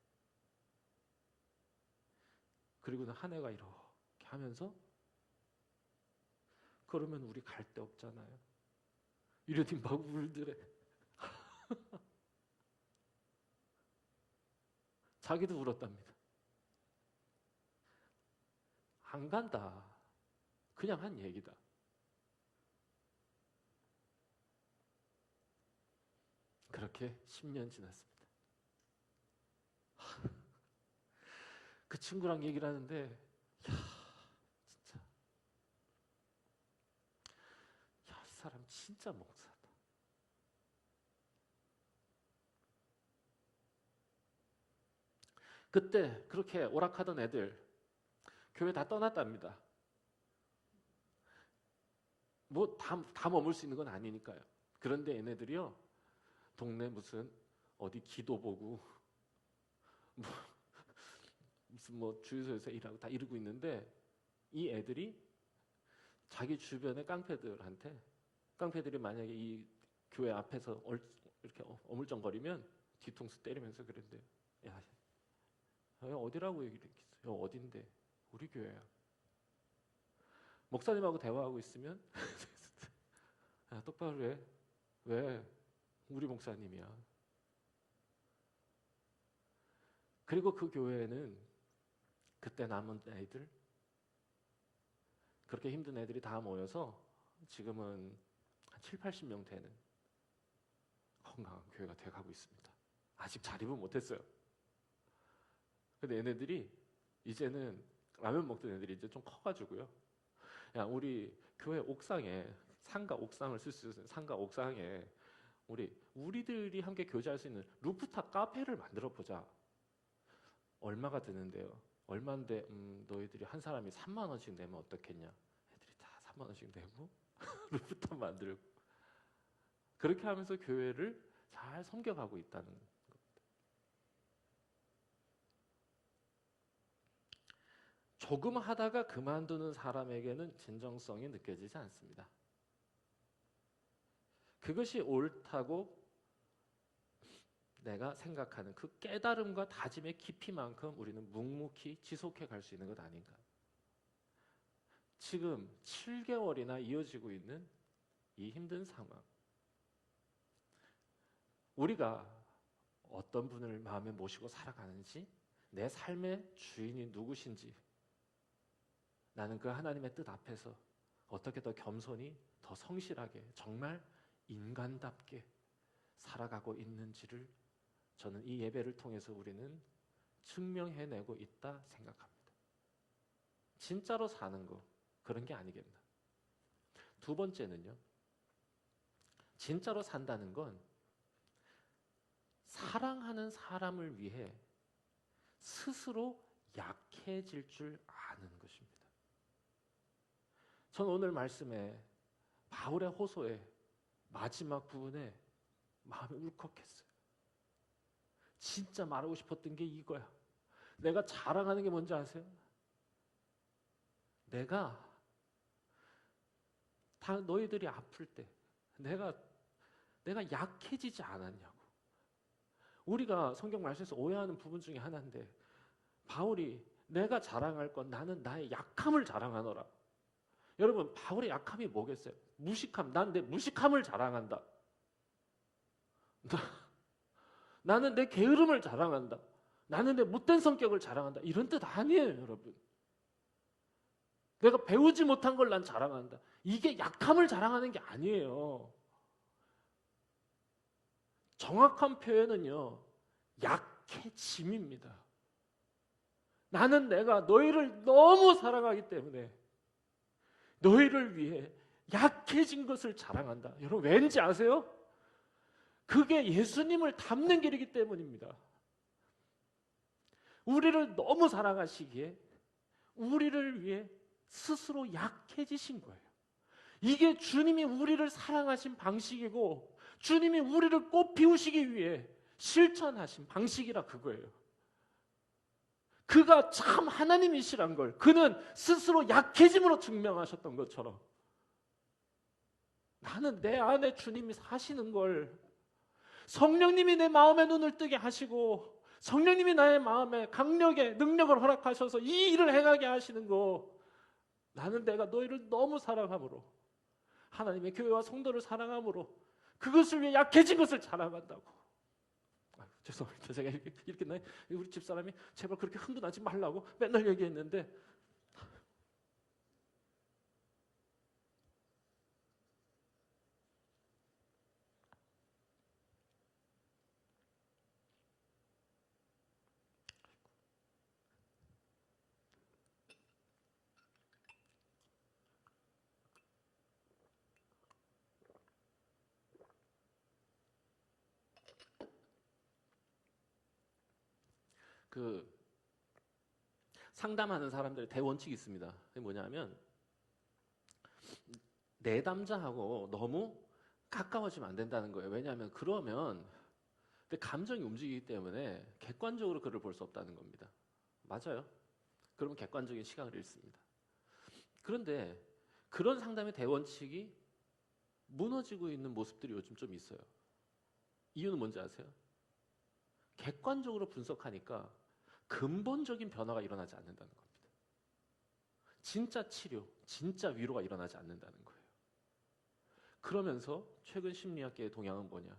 그리고는 한 애가 이렇게 하면서 그러면 우리 갈 데 없잖아요. 이러더니 막 울더래. 자기도 울었답니다. 안 간다. 그냥 한 얘기다. 그렇게 10년 지났습니다. 그 친구랑 얘기를 하는데 진짜 이 사람 진짜 목사다. 그때 그렇게 오락하던 애들 교회 다 떠났답니다. 뭐 다 머물 수 있는 건 아니니까요. 그런데 얘네들이요 동네 무슨 어디 기도 보고 무슨 뭐 주유소에서 일하고 다 이러고 있는데 이 애들이 자기 주변의 깡패들이 만약에 이 교회 앞에서 이렇게 어물쩡거리면 뒤통수 때리면서 그랬대요. 야, 어디라고 얘기를 했겠어요? 어딘데? 우리 교회야. 목사님하고 대화하고 있으면 야, 똑바로 해. 왜? 우리 목사님이야. 그리고 그 교회에는 그때 남은 애들, 그렇게 힘든 애들이 다 모여서 지금은 한 7, 80명 되는 건강한 교회가 돼가고 있습니다. 아직 자립은 못했어요. 근데 얘네들이 이제는 라면 먹던 애들이 이제 좀 커가지고요. 야, 우리 교회 옥상에 상가 옥상을 쓸 수 있는 상가 옥상에 우리들이 함께 교제할 수 있는 루프탑 카페를 만들어 보자. 얼마가 드는데요? 얼마인데 너희들이 한 사람이 3만 원씩 내면 어떻겠냐? 애들이 다 3만 원씩 내고 루프탑 만들고 그렇게 하면서 교회를 잘 섬겨가고 있다는 겁니다. 조금 하다가 그만두는 사람에게는 진정성이 느껴지지 않습니다. 그것이 옳다고 내가 생각하는 그 깨달음과 다짐의 깊이만큼 우리는 묵묵히 지속해 갈 수 있는 것 아닌가. 지금 7개월이나 이어지고 있는 이 힘든 상황, 우리가 어떤 분을 마음에 모시고 살아가는지, 내 삶의 주인이 누구신지, 나는 그 하나님의 뜻 앞에서 어떻게 더 겸손히, 더 성실하게, 정말 인간답게 살아가고 있는지를 저는 이 예배를 통해서 우리는 증명해내고 있다 생각합니다. 진짜로 사는 거, 그런 게 아니겠나. 두 번째는요, 진짜로 산다는 건 사랑하는 사람을 위해 스스로 약해질 줄 아는 것입니다. 전 오늘 말씀에 바울의 호소의 마지막 부분에 마음이 울컥했어요. 진짜 말하고 싶었던 게 이거야. 내가 자랑하는 게 뭔지 아세요? 내가 다 너희들이 아플 때 내가 약해지지 않았냐고. 우리가 성경 말씀에서 오해하는 부분 중에 하나인데, 바울이 내가 자랑할 건 나는 나의 약함을 자랑하노라. 여러분, 바울의 약함이 뭐겠어요? 무식함. 난 내 무식함을 자랑한다. 나는 내 게으름을 자랑한다. 나는 내 못된 성격을 자랑한다. 이런 뜻 아니에요, 여러분. 내가 배우지 못한 걸 난 자랑한다. 이게 약함을 자랑하는 게 아니에요. 정확한 표현은요, 약해짐입니다. 나는 내가 너희를 너무 사랑하기 때문에 너희를 위해 약해진 것을 자랑한다. 여러분, 왠지 아세요? 그게 예수님을 닮는 길이기 때문입니다. 우리를 너무 사랑하시기에 우리를 위해 스스로 약해지신 거예요. 이게 주님이 우리를 사랑하신 방식이고, 주님이 우리를 꽃 피우시기 위해 실천하신 방식이라 그거예요. 그가 참 하나님이시란 걸 그는 스스로 약해짐으로 증명하셨던 것처럼 나는 내 안에 주님이 사시는 걸, 성령님이 내 마음의 눈을 뜨게 하시고 성령님이 나의 마음에 강력의 능력을 허락하셔서 이 일을 행하게 하시는 거, 나는 내가 너희를 너무 사랑함으로, 하나님의 교회와 성도를 사랑함으로 그것을 위해 약해진 것을 자랑한다고. 죄송합니다. 제가 이렇게 우리 집사람이 제발 그렇게 흥분하지 말라고 맨날 얘기했는데, 그 상담하는 사람들의 대원칙이 있습니다. 그게 뭐냐면 내담자하고 너무 가까워지면 안 된다는 거예요. 왜냐하면 그러면 감정이 움직이기 때문에 객관적으로 그를 볼 수 없다는 겁니다. 맞아요. 그러면 객관적인 시각을 잃습니다. 그런데 그런 상담의 대원칙이 무너지고 있는 모습들이 요즘 좀 있어요. 이유는 뭔지 아세요? 객관적으로 분석하니까 근본적인 변화가 일어나지 않는다는 겁니다. 진짜 치료, 진짜 위로가 일어나지 않는다는 거예요. 그러면서 최근 심리학계의 동향은 뭐냐?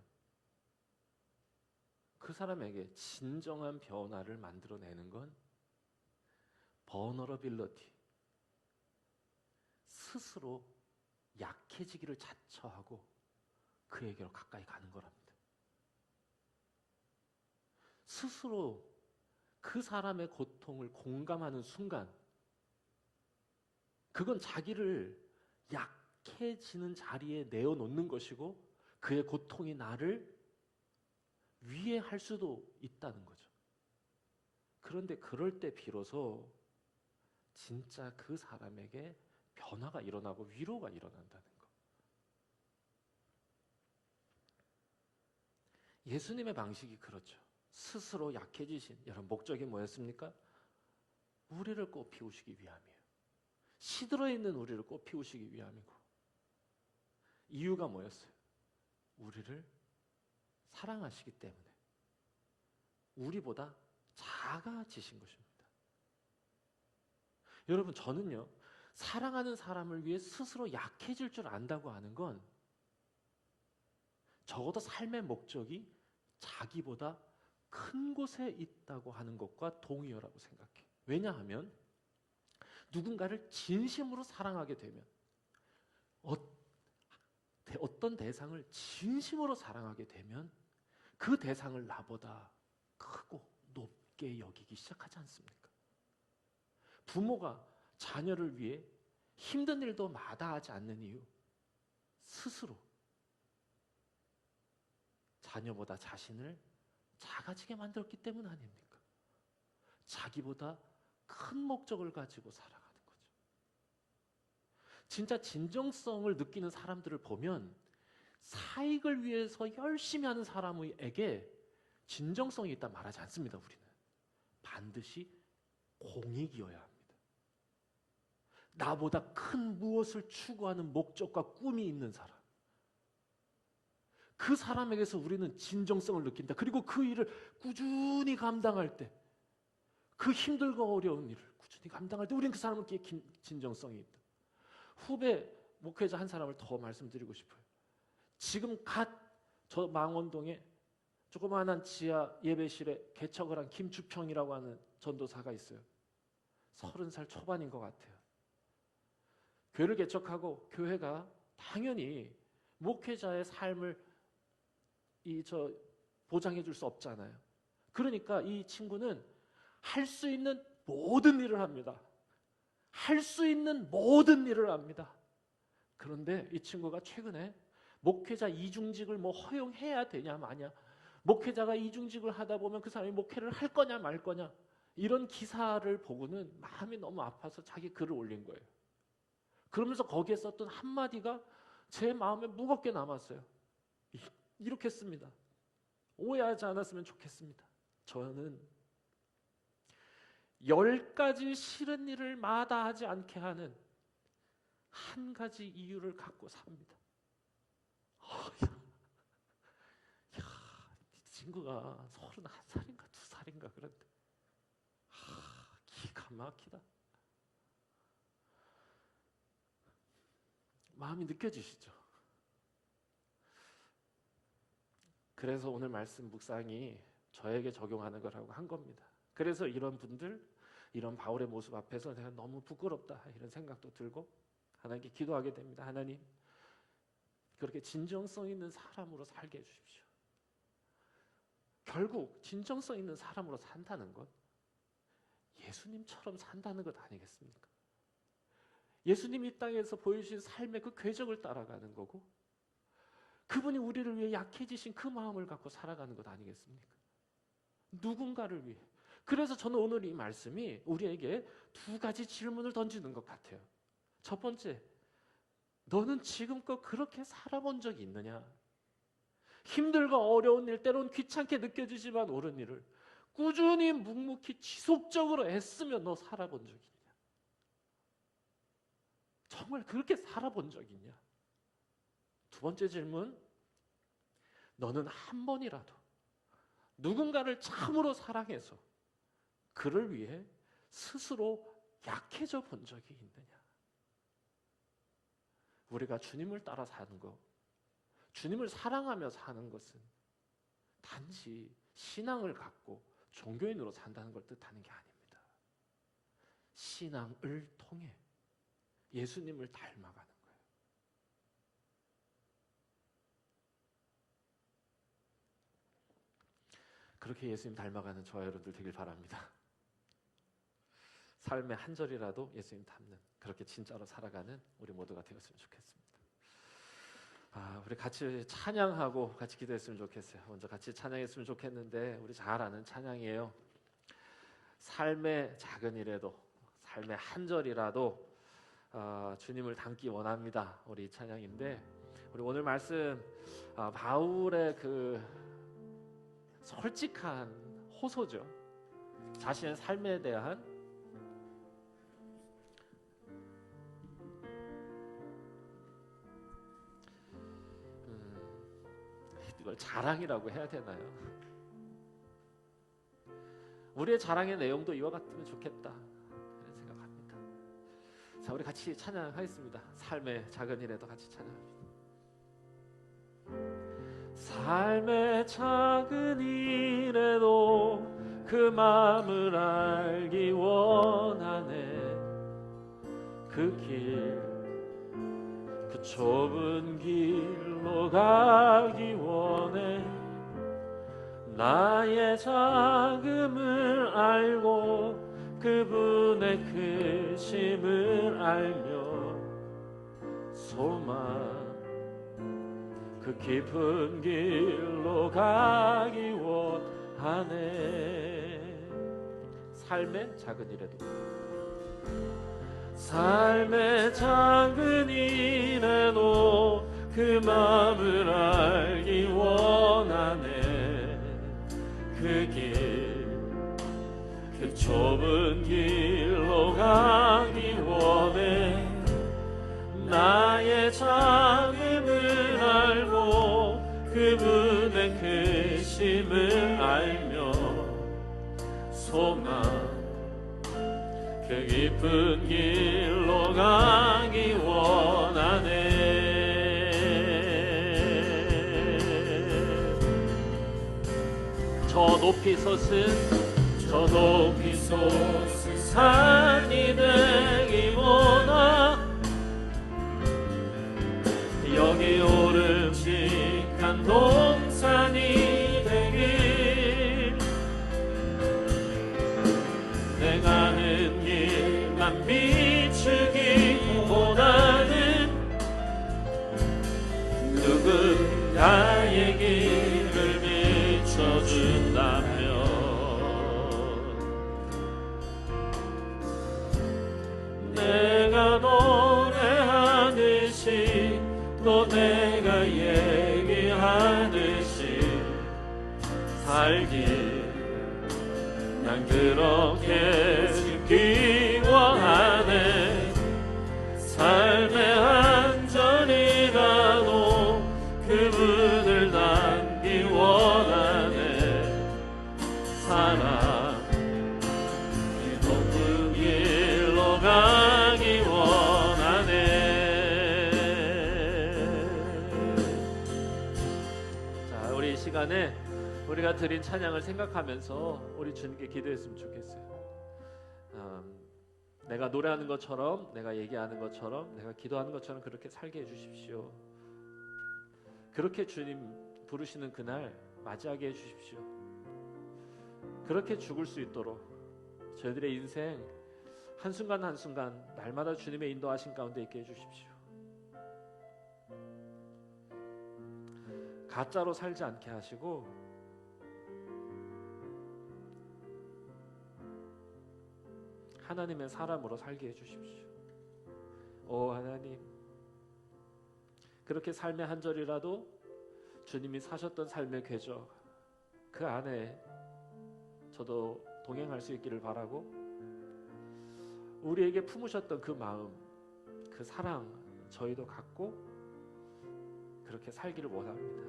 그 사람에게 진정한 변화를 만들어내는 건 vulnerability, 스스로 약해지기를 자처하고 그에게로 가까이 가는 거랍니다. 스스로 그 사람의 고통을 공감하는 순간, 그건 자기를 약해지는 자리에 내어놓는 것이고 그의 고통이 나를 위해할 수도 있다는 거죠. 그런데 그럴 때 비로소 진짜 그 사람에게 변화가 일어나고 위로가 일어난다는 거. 예수님의 방식이 그렇죠. 스스로 약해지신, 여러분 목적이 뭐였습니까? 우리를 꽃피우시기 위함이에요. 시들어 있는 우리를 꽃피우시기 위함이고, 이유가 뭐였어요? 우리를 사랑하시기 때문에 우리보다 작아지신 것입니다. 여러분, 저는요, 사랑하는 사람을 위해 스스로 약해질 줄 안다고 하는 건 적어도 삶의 목적이 자기보다 큰 곳에 있다고 하는 것과 동의어라고 생각해. 왜냐하면 누군가를 진심으로 사랑하게 되면, 어떤 대상을 진심으로 사랑하게 되면 그 대상을 나보다 크고 높게 여기기 시작하지 않습니까? 부모가 자녀를 위해 힘든 일도 마다하지 않는 이유, 스스로 자녀보다 자신을 작아지게 만들었기 때문 아닙니까? 자기보다 큰 목적을 가지고 살아가는 거죠. 진짜 진정성을 느끼는 사람들을 보면 사익을 위해서 열심히 하는 사람에게 진정성이 있다 말하지 않습니다. 우리는 반드시 공익이어야 합니다. 나보다 큰 무엇을 추구하는 목적과 꿈이 있는 사람, 그 사람에게서 우리는 진정성을 느낀다. 그리고 그 일을 꾸준히 감당할 때, 그 힘들고 어려운 일을 꾸준히 감당할 때 우리는 그 사람에게 진정성이 있다. 후배 목회자 한 사람을 더 말씀드리고 싶어요. 지금 저 망원동에 조그마한 지하 예배실에 개척을 한 김주평이라고 하는 전도사가 있어요. 30살 초반인 것 같아요. 교회를 개척하고 교회가 당연히 목회자의 삶을 보장해 줄 수 없잖아요. 그러니까 이 친구는 할 수 있는 모든 일을 합니다. 할 수 있는 모든 일을 합니다. 그런데 이 친구가 최근에 목회자 이중직을 허용해야 되냐 마냐, 목회자가 이중직을 하다 보면 그 사람이 목회를 할 거냐 말 거냐, 이런 기사를 보고는 마음이 너무 아파서 자기 글을 올린 거예요. 그러면서 거기에 썼던 한마디가 제 마음에 무겁게 남았어요. 이렇게 씁니다. 오해하지 않았으면 좋겠습니다. 저는 10가지 싫은 일을 마다하지 않게 하는 한 가지 이유를 갖고 삽니다. 이 친구가 31살인가 2살인가 그런데 기가 막히다. 마음이 느껴지시죠? 그래서 오늘 말씀 묵상이 저에게 적용하는 거라고 한 겁니다. 그래서 이런 분들, 이런 바울의 모습 앞에서 내가 너무 부끄럽다 이런 생각도 들고 하나님께 기도하게 됩니다. 하나님, 그렇게 진정성 있는 사람으로 살게 해주십시오. 결국 진정성 있는 사람으로 산다는 것, 예수님처럼 산다는 것 아니겠습니까? 예수님이 이 땅에서 보여주신 삶의 그 궤적을 따라가는 거고, 그분이 우리를 위해 약해지신 그 마음을 갖고 살아가는 것 아니겠습니까? 누군가를 위해. 그래서 저는 오늘 이 말씀이 우리에게 2가지 질문을 던지는 것 같아요. 첫 번째, 너는 지금껏 그렇게 살아본 적이 있느냐? 힘들고 어려운 일, 때론 귀찮게 느껴지지만 옳은 일을 꾸준히 묵묵히 지속적으로 애쓰며 너 살아본 적이 있냐? 정말 그렇게 살아본 적이 있냐? 2번째 질문, 너는 한 번이라도 누군가를 참으로 사랑해서 그를 위해 스스로 약해져 본 적이 있느냐? 우리가 주님을 따라 사는 것, 주님을 사랑하며 사는 것은 단지 신앙을 갖고 종교인으로 산다는 걸 뜻하는 게 아닙니다. 신앙을 통해 예수님을 닮아가는 거예요. 그렇게 예수님 닮아가는 저와 여러분들 되길 바랍니다. 삶의 한 절이라도 예수님 닮는, 그렇게 진짜로 살아가는 우리 모두가 되었으면 좋겠습니다. 우리 같이 찬양하고 같이 기도했으면 좋겠어요. 먼저 같이 찬양했으면 좋겠는데, 우리 잘 아는 찬양이에요. 삶의 작은 일에도, 삶의 한 절이라도 주님을 닮기 원합니다. 우리 이 찬양인데, 우리 오늘 말씀 바울의 그 솔직한 호소죠. 자신의 삶에 대한 이걸 자랑이라고 해야 되나요? 우리의 자랑의 내용도 이와 같으면 좋겠다 그런 생각합니다. 자, 우리 같이 찬양하겠습니다. 삶의 작은 일에도 같이 찬양합니다. 삶의 작은 일에도 그 마음을 알기 원하네. 그 길, 그 좁은 길로 가기 원해. 나의 작음을 알고 그분의 크심을 알며 소망 그 깊은 길로 가기 원하네. 삶의 작은 일에도, 삶의 작은 일에도 그 마음을 알기 원하네. 그 길, 그 좁은 길로 가기 원해. 나의 작음을 알고 그분의 크심을 알며 소망 그 깊은 길로 가기 원하네. 저 높이 솟은 산이 되기 원하. 여기 오름직한 동산이 되길. 내가 하는 길만 비추기보다는 누군가의 길을 비춰준다면 내가 노래하듯이 또 내가 얘기하듯이 살길 난 그렇게 죽기 원하네. 삶의 한 절이라도 그분을 닮기 원하네. 사랑 높은 길로 가기 원하네. 자, 우리 이 시간에 우리가 드린 찬양을 생각하면서 우리 주님께 기도했으면 좋겠어요. 내가 노래하는 것처럼, 내가 얘기하는 것처럼, 내가 기도하는 것처럼 그렇게 살게 해주십시오. 그렇게 주님 부르시는 그날 맞이하게 해주십시오. 그렇게 죽을 수 있도록 저희들의 인생 한순간 한순간 날마다 주님의 인도하신 가운데 있게 해주십시오. 가짜로 살지 않게 하시고 하나님의 사람으로 살게 해주십시오. 오 하나님, 그렇게 삶의 한 절이라도 주님이 사셨던 삶의 궤적 그 안에 저도 동행할 수 있기를 바라고, 우리에게 품으셨던 그 마음, 그 사랑 저희도 갖고 그렇게 살기를 원합니다.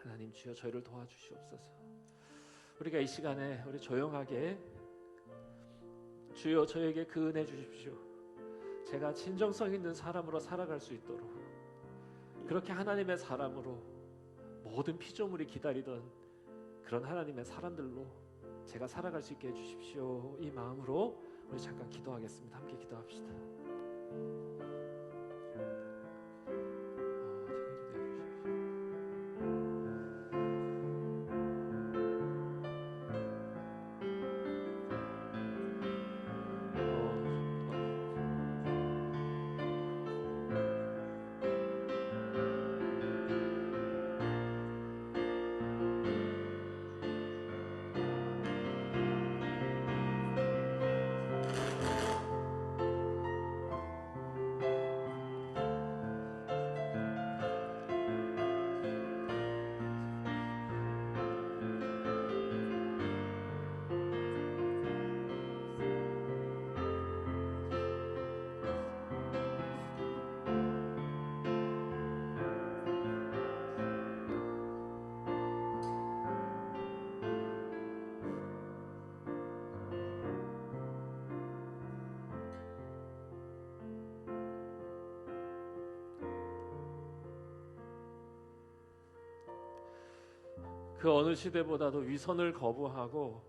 하나님 주여 저희를 도와주시옵소서. 우리가 이 시간에 우리 조용하게 주여 저에게 그 은혜 주십시오. 제가 진정성 있는 사람으로 살아갈 수 있도록, 그렇게 하나님의 사람으로 모든 피조물이 기다리던 그런 하나님의 사람들로 제가 살아갈 수 있게 해주십시오. 이 마음으로 우리 잠깐 기도하겠습니다. 함께 기도합시다. 그 어느 시대보다도 위선을 거부하고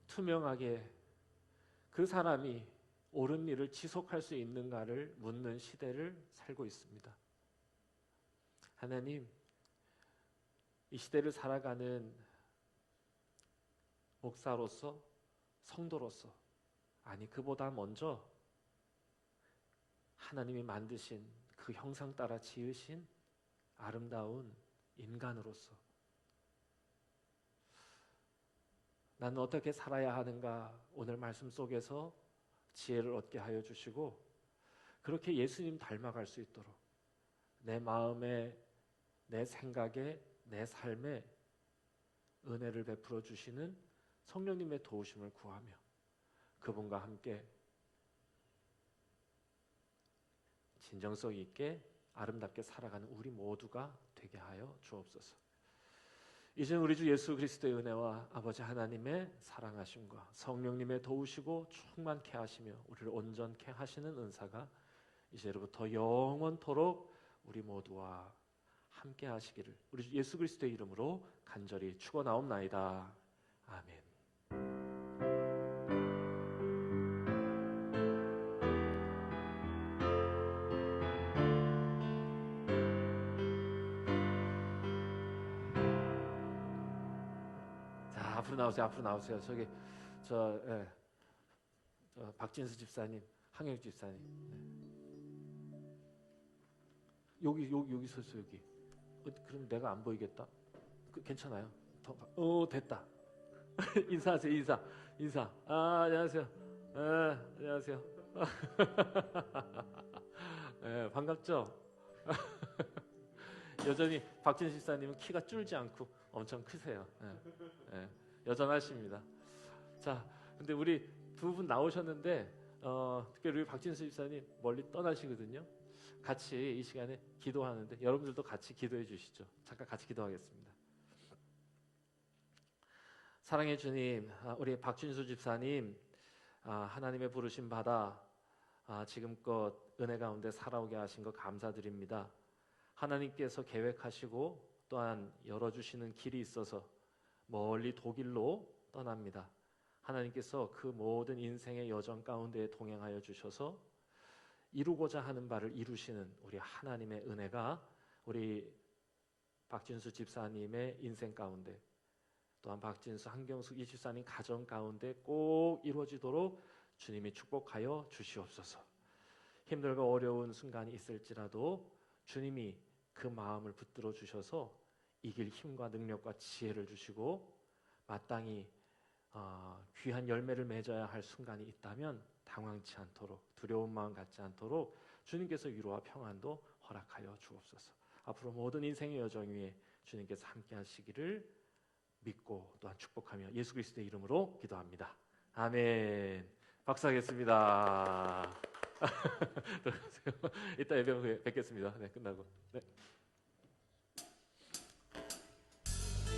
투명하게 그 사람이 옳은 일을 지속할 수 있는가를 묻는 시대를 살고 있습니다. 하나님, 이 시대를 살아가는 목사로서, 성도로서, 아니 그보다 먼저 하나님이 만드신 그 형상 따라 지으신 아름다운 인간으로서 나는 어떻게 살아야 하는가, 오늘 말씀 속에서 지혜를 얻게 하여 주시고 그렇게 예수님 닮아갈 수 있도록 내 마음에, 내 생각에, 내 삶에 은혜를 베풀어 주시는 성령님의 도우심을 구하며 그분과 함께 진정성 있게 아름답게 살아가는 우리 모두가 되게 하여 주옵소서. 이제 우리 주 예수 그리스도의 은혜와 아버지 하나님의 사랑하심과 성령님의 도우시고 충만케 하시며 우리를 온전케 하시는 은사가 이제로부터 영원토록 우리 모두와 함께 하시기를 우리 주 예수 그리스도의 이름으로 간절히 축원하옵나이다. 아멘. 앞으로 나오세요. 앞으로 나오세요. 저기 저 박진수 집사님, 항영 집사님. 여기 서서 여기. 그럼 내가 안 보이겠다. 괜찮아요. 됐다. 인사하세요. 인사. 아, 안녕하세요. 안녕하세요. 반갑죠? 여전히 박진수 집사님은 키가 줄지 않고 엄청 크세요. 여전하십니다. 자, 근데 우리 두 분 나오셨는데 특별히 우리 박진수 집사님 멀리 떠나시거든요. 같이 이 시간에 기도하는데 여러분들도 같이 기도해 주시죠. 잠깐 같이 기도하겠습니다. 사랑의 주님, 우리 박진수 집사님 하나님의 부르심 받아 지금껏 은혜 가운데 살아오게 하신 것 감사드립니다. 하나님께서 계획하시고 또한 열어주시는 길이 있어서 멀리 독일로 떠납니다. 하나님께서 그 모든 인생의 여정 가운데 동행하여 주셔서 이루고자 하는 바를 이루시는 우리 하나님의 은혜가 우리 박진수 집사님의 인생 가운데 또한 박진수 한경숙 이 집사님 가정 가운데 꼭 이루어지도록 주님이 축복하여 주시옵소서. 힘들고 어려운 순간이 있을지라도 주님이 그 마음을 붙들어 주셔서 이길 힘과 능력과 지혜를 주시고 마땅히 귀한 열매를 맺어야 할 순간이 있다면 당황치 않도록 두려운 마음 갖지 않도록 주님께서 위로와 평안도 허락하여 주옵소서. 앞으로 모든 인생의 여정 위에 주님께서 함께 하시기를 믿고 또한 축복하며 예수 그리스도의 이름으로 기도합니다. 아멘. 박수하겠습니다. 이따 예배 후에 뵙겠습니다. 네, 끝나고. 네.